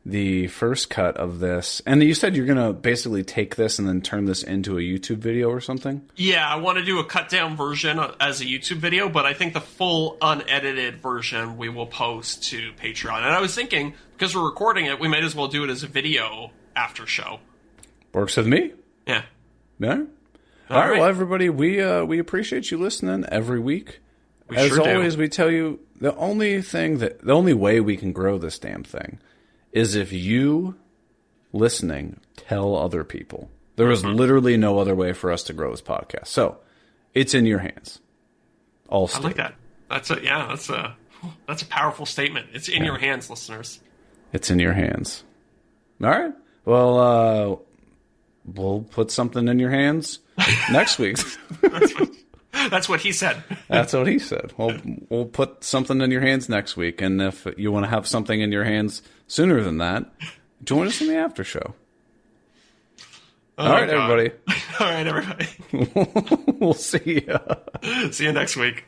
[SPEAKER 1] the first cut of this. And you said you're going to basically take this and then turn this into a YouTube video or something?
[SPEAKER 2] Yeah, I want to do a cut-down version as a YouTube video, but I think the full unedited version we will post to Patreon. And I was thinking, because we're recording it, we might as well do it as a video after show.
[SPEAKER 1] Works with me.
[SPEAKER 2] Yeah.
[SPEAKER 1] Yeah. All right. Well, everybody, we appreciate you listening every week. As always, we tell you the only way we can grow this damn thing is if you listening tell other people. There is literally no other way for us to grow this podcast. So it's in your hands.
[SPEAKER 2] I like that. That's a powerful statement. It's in your hands, listeners. It's
[SPEAKER 1] in your hands. All right. Well, we'll put something in your hands next week.
[SPEAKER 2] That's what he said.
[SPEAKER 1] That's what he said. We'll put something in your hands next week. And if you want to have something in your hands sooner than that, join us in the after show. All right, everybody.
[SPEAKER 2] All right, everybody.
[SPEAKER 1] We'll see you.
[SPEAKER 2] See you next week.